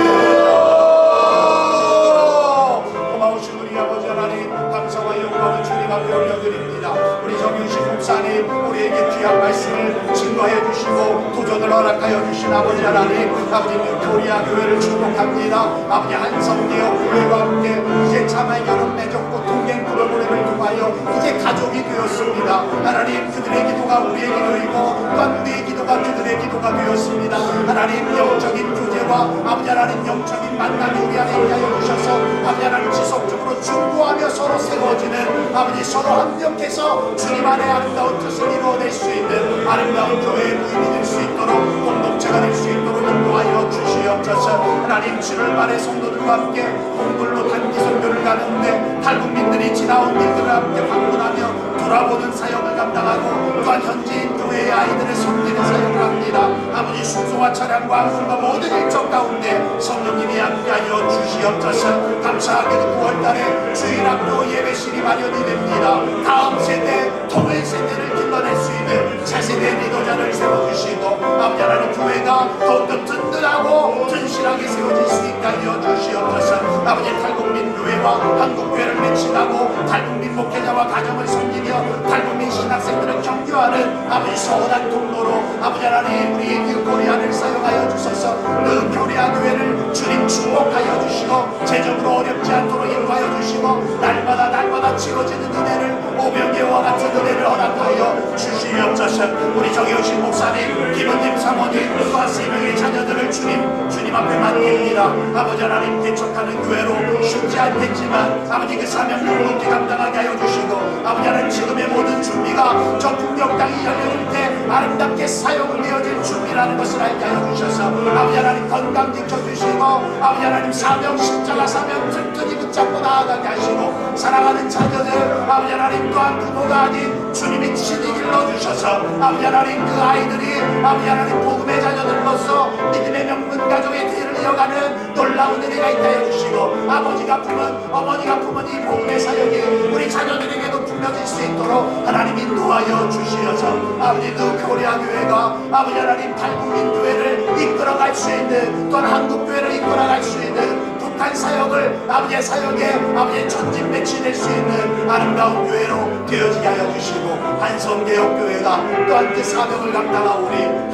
고마우신 우리 아버지 하나님 감사와 영광을 주님 앞에 올려드립니다. 우리 정윤식 목사님 우리에게 귀한 말씀을 증거해 주시고 도전을 허락하여 주신 아버지 하나님 아버지 뉴코리아 교회를 축복합니다. 아버지 한성개혁 교회와 함께 이제 자매 결혼 맺었고 통행 프로그램을 통하여 이제 가족이 되었습니다. 하나님 그들의 기도가 우리의 기도이고 또한 우리의 기도가 그들의 기도가 되었습니다. 하나님 영적인 교제와 아버지 하나님 영적인 만남이 우리 안에 있게 하여 주셔서 아버지 하나님 지속적으로 중보하며 서로 세워지는 아버지 서로 합력해서 주님 안에 아름다운 뜻을 이루어낼 수 있는 아름다운 교회의 모임이 될 수 있도록 공동체가 될 수 있도록 인도하여 주시옵소서. 주시옵소서. 하나님 7월 말에 성도들과 함께 몽골로 단기 선교를 가는데 탈북민들이 지나온 일들을 함께 방문하며 돌아보는 사역을 감당하고 또한 현지인 교회의 아이들을 섬기는 사역을 합니다. 아버지 숙소와 차량과 항공과 모든 일정 가운데 성령님이 함께하여 주시옵소서. 감사하게도 9월달에 주일학교 예배실이 마련이 됩니다. 다음 세대 통일 세대를 길러낼 수 있는 차세대 리더자를 세워주시고 아버지 하나님 교회가 더욱더 든든하고 튼실하게 세워질 수 있게 하여 주시옵소서. 아버지 탈북민 교회와 한국교회를 매칭하고 탈북민 목회자와 가정을 섬기며 탈북민 신학생들을 격려하는 아버지 선한 통로로 아버지 하나님 우리 뉴코리아를 사용하여 주소서. 뉴코리아 교회를 주님 축복하여 주시고 재정으로 어렵지 않도록 인도하여 주시고 날마다 치러지는 은혜를 오병이와 같은 은혜를 허락하여 주시옵소서. 우리 정효신 목사님, 김은님 사모님, 또한 3명의 자녀들을 주님 앞에 맡깁니다. 아버지 하나님 개척하는 교회로 쉽지 않겠지만 아버지 그 사명을 높이 감당하게 하여 주시고 아버지 하나님 지금의 모든 준비가 저 북녘 땅이 열려질 때 아름답게 사용되어질 준비라는 것을 알게 하여 주셔서 아버지 하나님 건강 지켜주시고 아버지 하나님 사명 십자가 사명 튼튼히 붙잡고 나아가게 하시고 사랑하는 자녀들 아버지 하나님 또한 부모가 아닌 주님이 친히 길러주셔서 아버지 하나님 그 아이들이 아버지 하나님 복음의 자녀들로서 믿음의 명문 가정의 뒤를 이어가는 놀라운 은혜가 있다 하여 주시고 아버지가 품은 어머니가 품은 이 복음의 사역이 우리 자녀들에게도 품려질 수 있도록 하나님 인도하여 주시어서 아버지 그 코리아 교회가 아버지 하나님 탈북민 교회를 이끌어갈 수 있는 또한 한국 교회를 이끌어갈 수 있는 북한 사역을 아버지의 사역에 아버지의 전진 배치될 수 있는 아름다운 교회로 되어지게 하여 주시고 한성개혁교회가 또한 그 사명을 감당하오니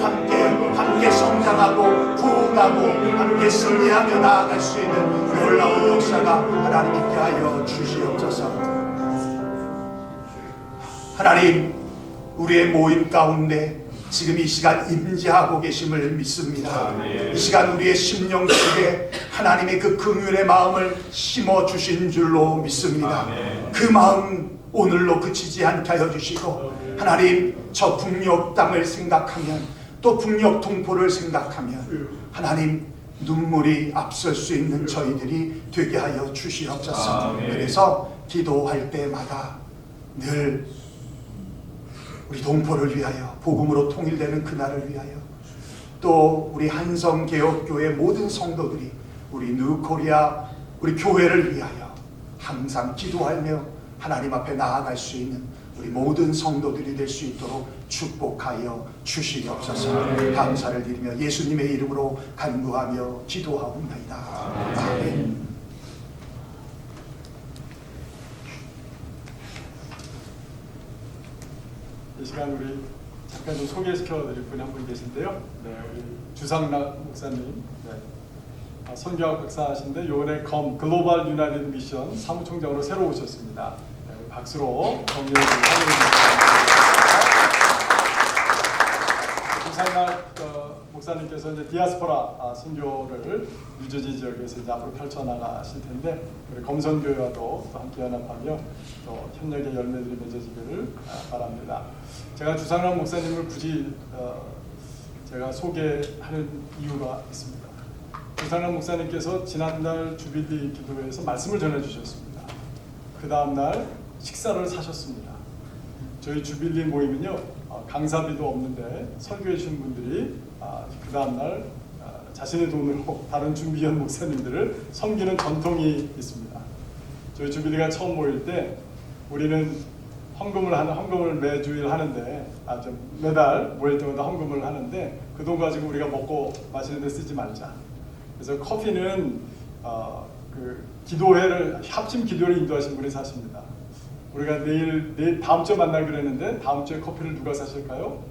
함께 성장하고 부흥하고 함께 승리하며 나아갈 수 있는 놀라운 역사가 하나님 있게 하여 주시옵소서. 하나님 우리의 모임 가운데 지금 이 시간 임재하고 계심을 믿습니다. 이 시간 우리의 심령 속에 하나님의 그 긍휼의 마음을 심어주신 줄로 믿습니다. 그 마음 오늘로 그치지 않게 하여 주시고 하나님 저 북녘 땅을 생각하면 또 북녘 동포를 생각하면 하나님 눈물이 앞설 수 있는 저희들이 되게 하여 주시옵소서. 그래서 기도할 때마다 늘 우리 동포를 위하여 복음으로 통일되는 그날을 위하여 또 우리 한성개혁교회 모든 성도들이 우리 뉴코리아 우리 교회를 위하여 항상 기도하며 하나님 앞에 나아갈 수 있는 우리 모든 성도들이 될 수 있도록 축복하여 주시옵소서. 감사를 드리며 예수님의 이름으로 간구하며 기도하옵나이다. 아멘. 이 시간 우리 잠깐 좀 소개시켜드릴 분이 한 분 계신데요. 네, 우리 주상락 목사님, 네. 선교학 박사하신데 요번에 글로벌 유나이티드 미션 사무총장으로 새로 오셨습니다. 네, 박수로 격려해 주시기 주상락 목사님께서 이제 디아스포라 선교를 뉴저지 지역에서 이제 앞으로 펼쳐나가실 텐데 우리 검선교회와도 또 함께 연합하며 또 협력의 열매들이 맺어지기를 바랍니다. 제가 주상락 목사님을 굳이 제가 소개하는 이유가 있습니다. 주상락 목사님께서 지난달 주빌리 기도회에서 말씀을 전해주셨습니다. 그 다음날 식사를 사셨습니다. 저희 주빌리 모임은요 강사비도 없는데 설교해 주신 분들이 그 다음날 자신의 돈으로 다른 준비위원 목사님들을 섬기는 전통이 있습니다. 저희 주빌리가 처음 모일 때 우리는 헌금을 매주일 하는데 매달 모일 때마다 헌금을 하는데 그 돈 가지고 우리가 먹고 마시는 데 쓰지 말자. 그래서 커피는 그 기도회를 합심 기도를 인도하신 분이 사십니다. 우리가 내일 다음 주에 만나기로 했는데 다음 주에 커피를 누가 사실까요?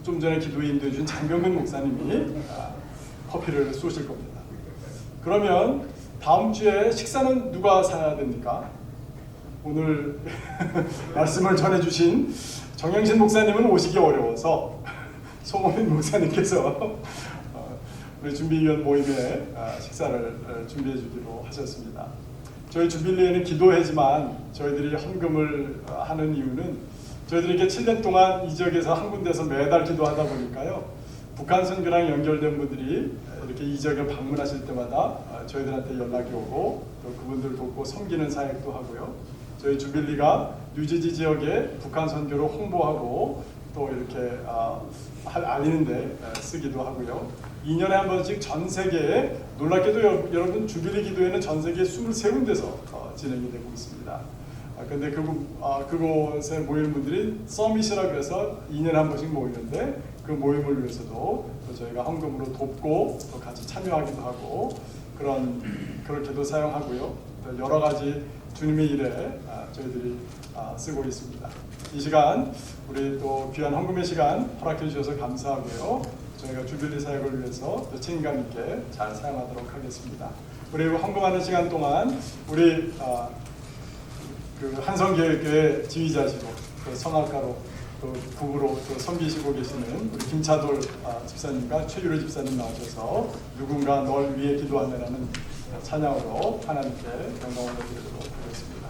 좀 전에 기도에 인도해 준 장병근 목사님이 커피를 쏘실 겁니다. 그러면 다음 주에 식사는 누가 사야 됩니까? 오늘 말씀을 전해주신 정영신 목사님은 오시기 어려워서 송호민 목사님께서 우리 준비위원 모임에 식사를 준비해 주기로 하셨습니다. 저희 주빌리에는 기도회지만 저희들이 헌금을 하는 이유는 저희들이 이렇게 7년 동안 이 지역에서 한 군데서 매달 기도하다 보니까요 북한 선교랑 연결된 분들이 이렇게 이 지역에 방문하실 때마다 저희들한테 연락이 오고 또 그분들 돕고 섬기는 사역도 하고요. 저희 주빌리가 뉴저지 지역에 북한 선교를 홍보하고 또 이렇게 알리는데 쓰기도 하고요. 2년에 한 번씩 전 세계에, 놀랍게도 여러분 주빌리 기도회는 전 세계 23군데서 진행이 되고 있습니다. 근데 그곳에 모이는 분들이 서밋이라고 해서 2년에 한 번씩 모이는데 그 모임을 위해서도 또 저희가 헌금으로 돕고 또 같이 참여하기도 하고 그렇게도 사용하고요. 또 여러 가지 주님의 일에 저희들이 쓰고 있습니다. 이 시간 우리 또 귀한 헌금의 시간 허락해 주셔서 감사하고요. 저희가 주빌리 사역을 위해서 또 책임감 있게 잘 사용하도록 하겠습니다. 우리 헌금하는 시간 동안 우리 그 한성교회 지휘자시고 또 성악가로 또 부부로 또 섬기시고 계시는 우리 김차돌 집사님과 최유로 집사님 나오셔서 누군가 널 위해 기도하느라는 찬양으로 하나님께 영광을 드리도록 하겠습니다.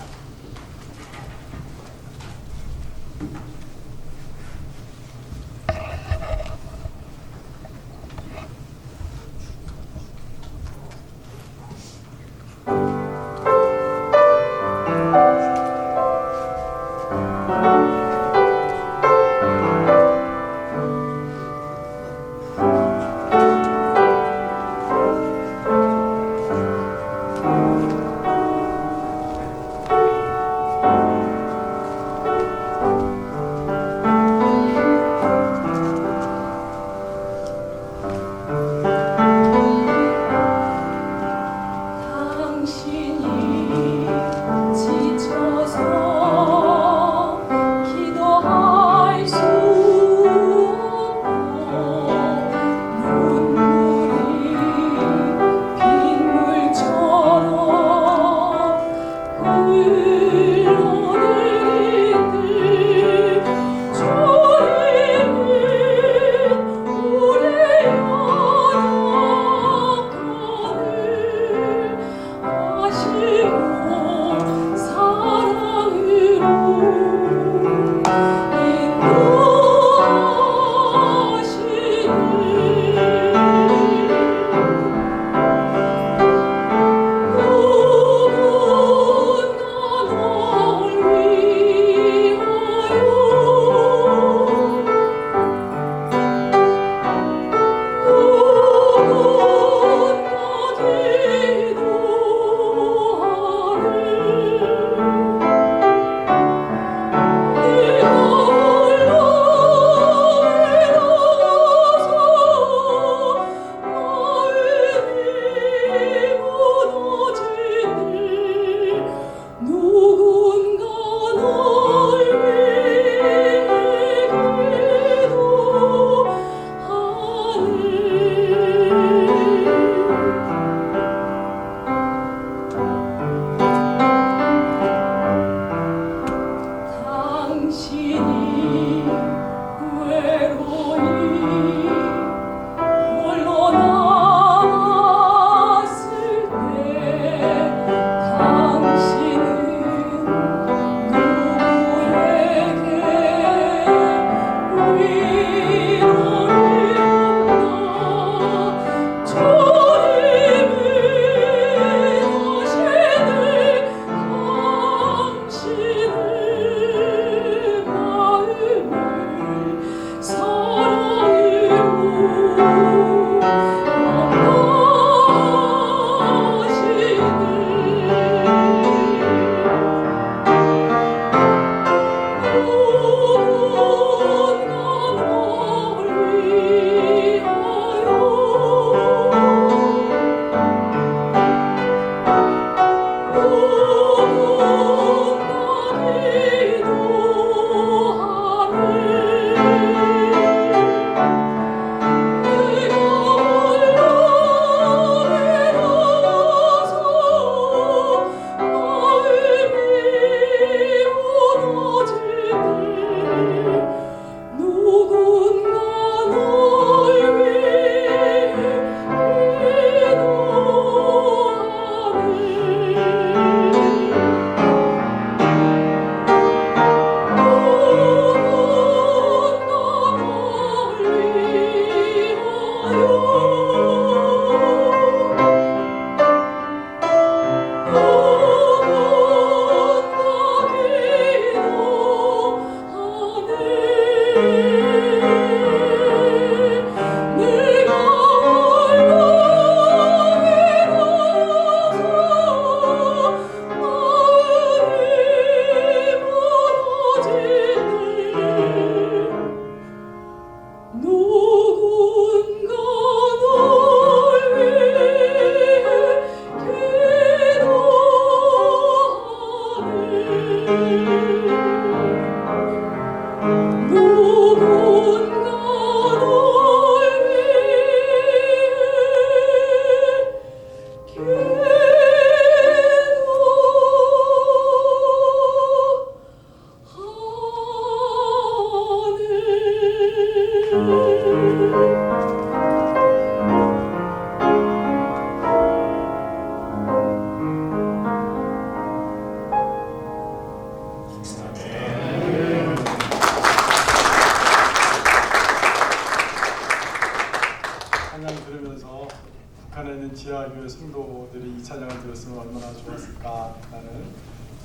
성도들이 이 찬양을 들었으면 얼마나 좋았을까라는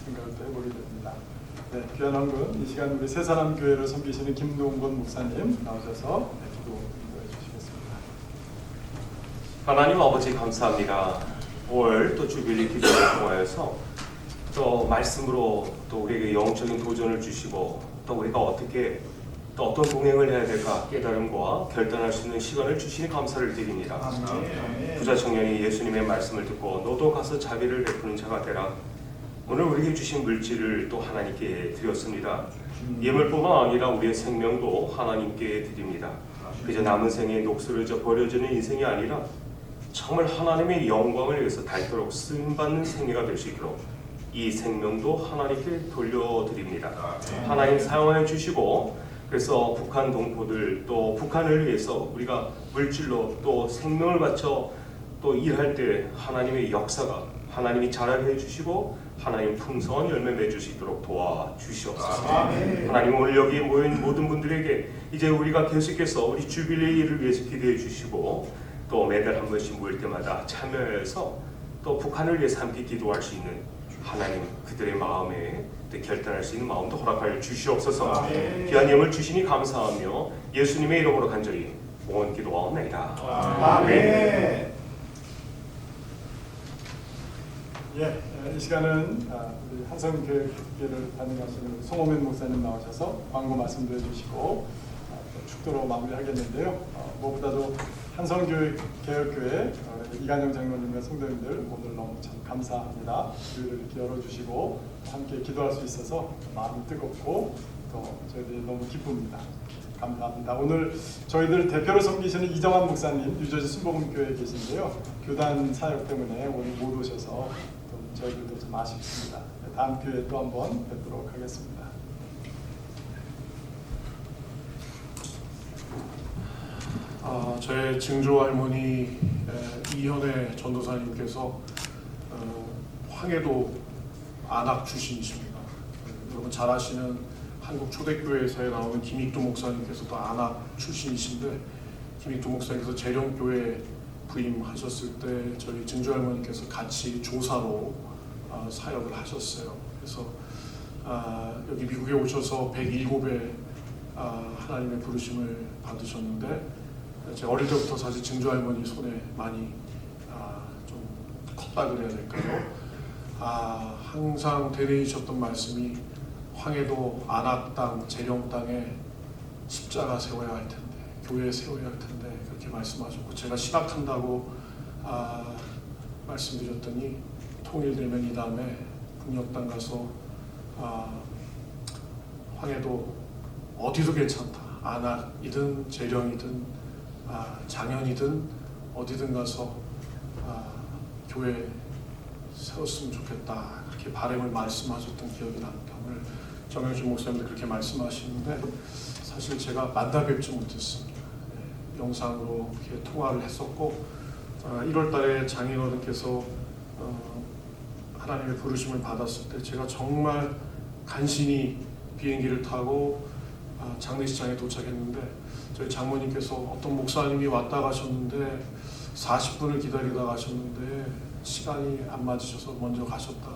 생각을 또 해보게 됩니다. 네, 귀한 헌금 이 시간 우리 새사람 교회를 섬기시는 김동건 목사님 나오셔서 기도 인도해 주시겠습니다. 하나님 아버지 감사합니다. 5월 또 주빌리 기도를 통하여서 또 말씀으로 또 우리에게 영적인 도전을 주시고 또 우리가 어떻게 또 어떤 동행을 해야 될까 깨달음과 결단할 수 있는 시간을 주시니 감사를 드립니다. 부자 청년이 예수님의 말씀을 듣고 너도 가서 자비를 베푸는 자가 되라. 오늘 우리에게 주신 물질을 또 하나님께 드렸습니다. 예물뿐만 아니라 우리의 생명도 하나님께 드립니다. 그저 남은 생에 녹슬어져 버려지는 인생이 아니라 정말 하나님의 영광을 위해서 닳도록 쓰임받는 생애가 될 수 있도록 이 생명도 하나님께 돌려드립니다. 하나님 사용하여 주시고 그래서 북한 동포들 또 북한을 위해서 우리가 물질로 또 생명을 바쳐 또 일할 때 하나님의 역사가 하나님이 자라게 해주시고 하나님 풍성한 열매 맺을 수 있도록 도와주시옵소서. 하나님 오늘 여기 모인 모든 분들에게 이제 우리가 계속해서 우리 주빌리를 위해서 기도해 주시고 또 매달 한 번씩 모일 때마다 참여해서 또 북한을 위해서 함께 기도할 수 있는 하나님 그들의 마음에 결단할 수 있는 마음도 허락하여 주시옵소서. 귀한 예물 주시니 감사하며 예수님의 이름으로 간절히 온 기도하옵나이다. 아멘. 예, 이 시간은 우리 한성교회를 담임하시는 송호면 목사님 나오셔서 광고 말씀도 해주시고 축도로 마무리하겠는데요. 무엇보다도 한성교회개혁교회 이간영 장로님과 성도님들 오늘 너무 참 감사합니다. 교회를 이렇게 열어주시고 함께 기도할 수 있어서 마음이 뜨겁고 또 저희들이 너무 기쁩니다. 감사합니다. 오늘 저희들 대표로 섬기시는 이정환 목사님 뉴저지 순복음교회에 계신데요. 교단 사역 때문에 오늘 못 오셔서 또 저희들도 좀 아쉽습니다. 다음 기회에 또 한번 뵙도록 하겠습니다. 저의 증조 할머니 이현애 전도사님께서 황해도 안악 출신이십니다. 여러분 잘 아시는 한국 초대교회에서 나오는 김익두 목사님께서도 안악 출신이신데 김익두 목사님께서 재령교회 부임하셨을 때 저희 증조 할머니께서 같이 조사로 사역을 하셨어요. 그래서 여기 미국에 오셔서 107회 하나님의 부르심을 받으셨는데 제가 어릴 때부터 사실 증조 할머니 손에 많이 좀 컸다 그래야 될까요? 항상 되뇌이셨던 말씀이 황해도 안악 땅, 재령 땅에 십자가 세워야 할 텐데, 교회 세워야 할 텐데 그렇게 말씀하셨고 제가 신학한다고 말씀드렸더니 통일되면 이 다음에 북녘 땅 가서 황해도 어디도 괜찮다. 안악이든 재령이든 장현이든 어디든 가서 교회 세웠으면 좋겠다 그렇게 바람을 말씀하셨던 기억이 납니다. 오늘 정영준 목사님도 그렇게 말씀하시는데 사실 제가 만나 뵙지 못했습니다. 영상으로 이렇게 통화를 했었고 1월달에 장인어른께서 하나님의 부르심을 받았을 때 제가 정말 간신히 비행기를 타고 장례식장에 도착했는데 저희 장모님께서 어떤 목사님이 왔다 가셨는데 40분을 기다리다 가셨는데 시간이 안 맞으셔서 먼저 가셨다.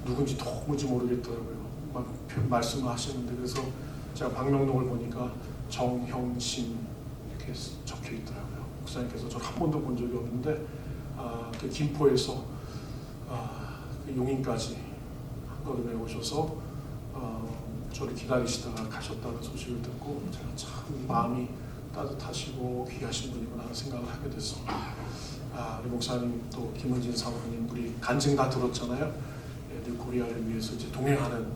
누군지 도무지 모르겠더라고요. 막 말씀을 하시는데 그래서 제가 방명록을 보니까 정형신 이렇게 적혀 있더라고요. 목사님께서 저를 한 번도 본 적이 없는데 그 김포에서 그 용인까지 한 걸음에 오셔서 저를 기다리시다가 가셨다는 소식을 듣고 제가 참 마음이 따뜻하시고 귀하신 분이구나 하는 생각을 하게 됐습니다. 우리 목사님 또 김은진 사모님 우리 간증 다 들었잖아요. 늘 코리아를 위해서 이제 동행하는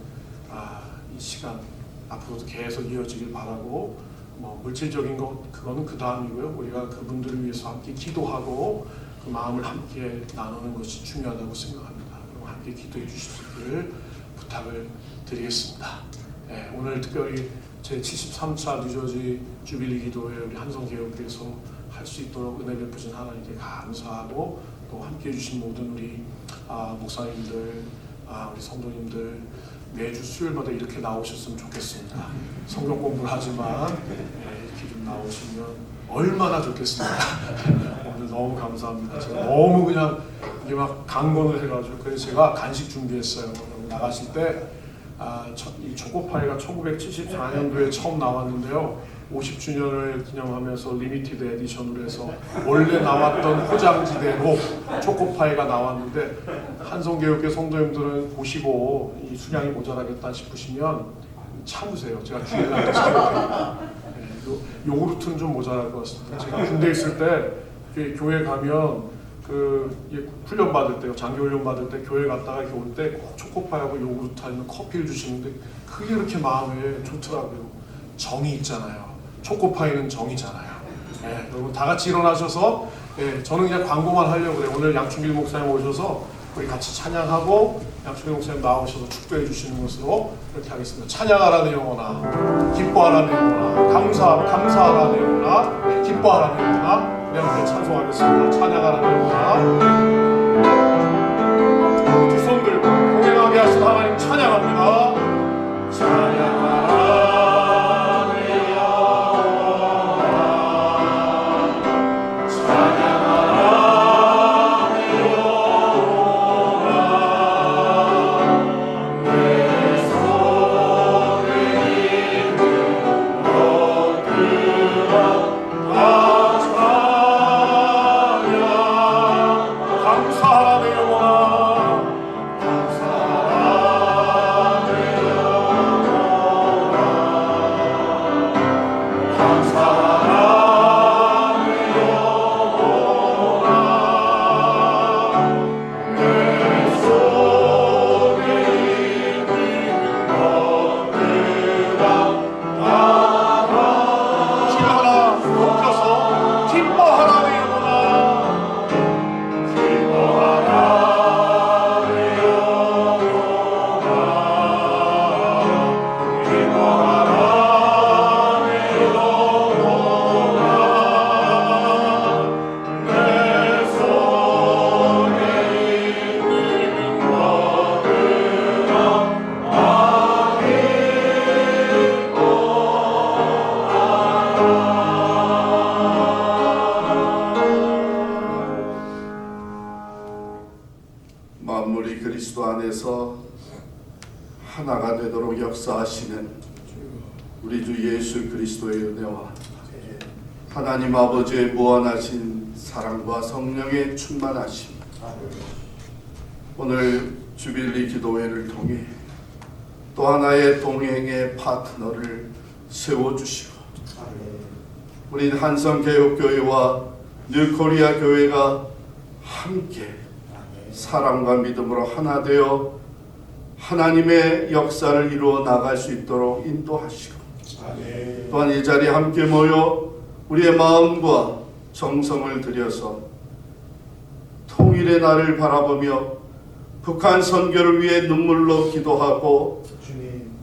이 시간 앞으로도 계속 이어지길 바라고 뭐 물질적인 것 그거는 그 다음이고요. 우리가 그분들을 위해서 함께 기도하고 그 마음을 함께 나누는 것이 중요하다고 생각합니다. 그럼 함께 기도해 주시기를 부탁을 드리겠습니다. 네, 오늘 특별히 제 73차 뉴저지 주빌리 기도회 우리 한성개혁교회에서 할 수 있도록 은혜 베푸신 하나님께 감사하고 또 함께해 주신 모든 우리 목사님들, 우리 성도님들 매주 수요일마다 이렇게 나오셨으면 좋겠습니다. 성경 공부를 하지만 이렇게 좀 나오시면 얼마나 좋겠습니다. 오늘 너무 감사합니다. 제가 너무 그냥 이게 막 강건을 해가지고 그래서 제가 간식 준비했어요. 나가실 때 이 초코파이가 1974년도에 처음 나왔는데요. 50주년을 기념하면서 리미티드 에디션으로 해서 원래 나왔던 포장지대로 초코파이가 나왔는데 한성교육회 성도님들은 보시고 이 수량이 모자라겠다 싶으시면 참으세요. 제가 기회를 또 사올게요. 요구르트는 좀 모자랄 것 같습니다. 제가 군대 있을 때 교회 가면 훈련 받을 때, 장기 훈련 받을 때 교회 갔다가 이렇게 올 때 꼭 초코파이하고 요구르트 아니면 커피를 주시는데 그게 그렇게 마음에 좋더라고요. 정이 있잖아요. 초코파이는 정이잖아요. 여러분 다 같이 일어나셔서 저는 그냥 광고만 하려고 그래요. 오늘 양충길 목사님 오셔서 우리 같이 찬양하고 양충길 목사님 나오셔서 축도해 주시는 것으로 이렇게 하겠습니다. 찬양하라는 영혼아, 기뻐하라는 영혼아, 감사하라는 영혼아, 기뻐하라는 영혼아. 우리 함께 찬송하겠습니다. 찬양하라는 영혼아. 두 손 들고 동행하게 하신 하나님 찬양합니다. 찬양하라. 만물이 그리스도 안에서 하나가 되도록 역사하시는 우리 주 예수 그리스도의 은혜와 하나님 아버지의 무한하신 사랑과 성령의 충만하심, 오늘 주빌리 기도회를 통해 또 하나의 동행의 파트너를 세워주시고 우리 한성개혁교회와 뉴코리아 교회가 함께 사랑과 믿음으로 하나 되어 하나님의 역사를 이루어 나갈 수 있도록 인도하시고 또한 이 자리에 함께 모여 우리의 마음과 정성을 들여서 통일의 날을 바라보며 북한 선교를 위해 눈물로 기도하고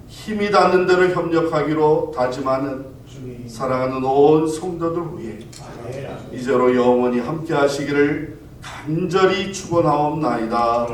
힘이 닿는 대로 협력하기로 다짐하는 사랑하는 온 성도들 위해 이제로 영원히 함께 하시기를 간절히 축원하옵나이다.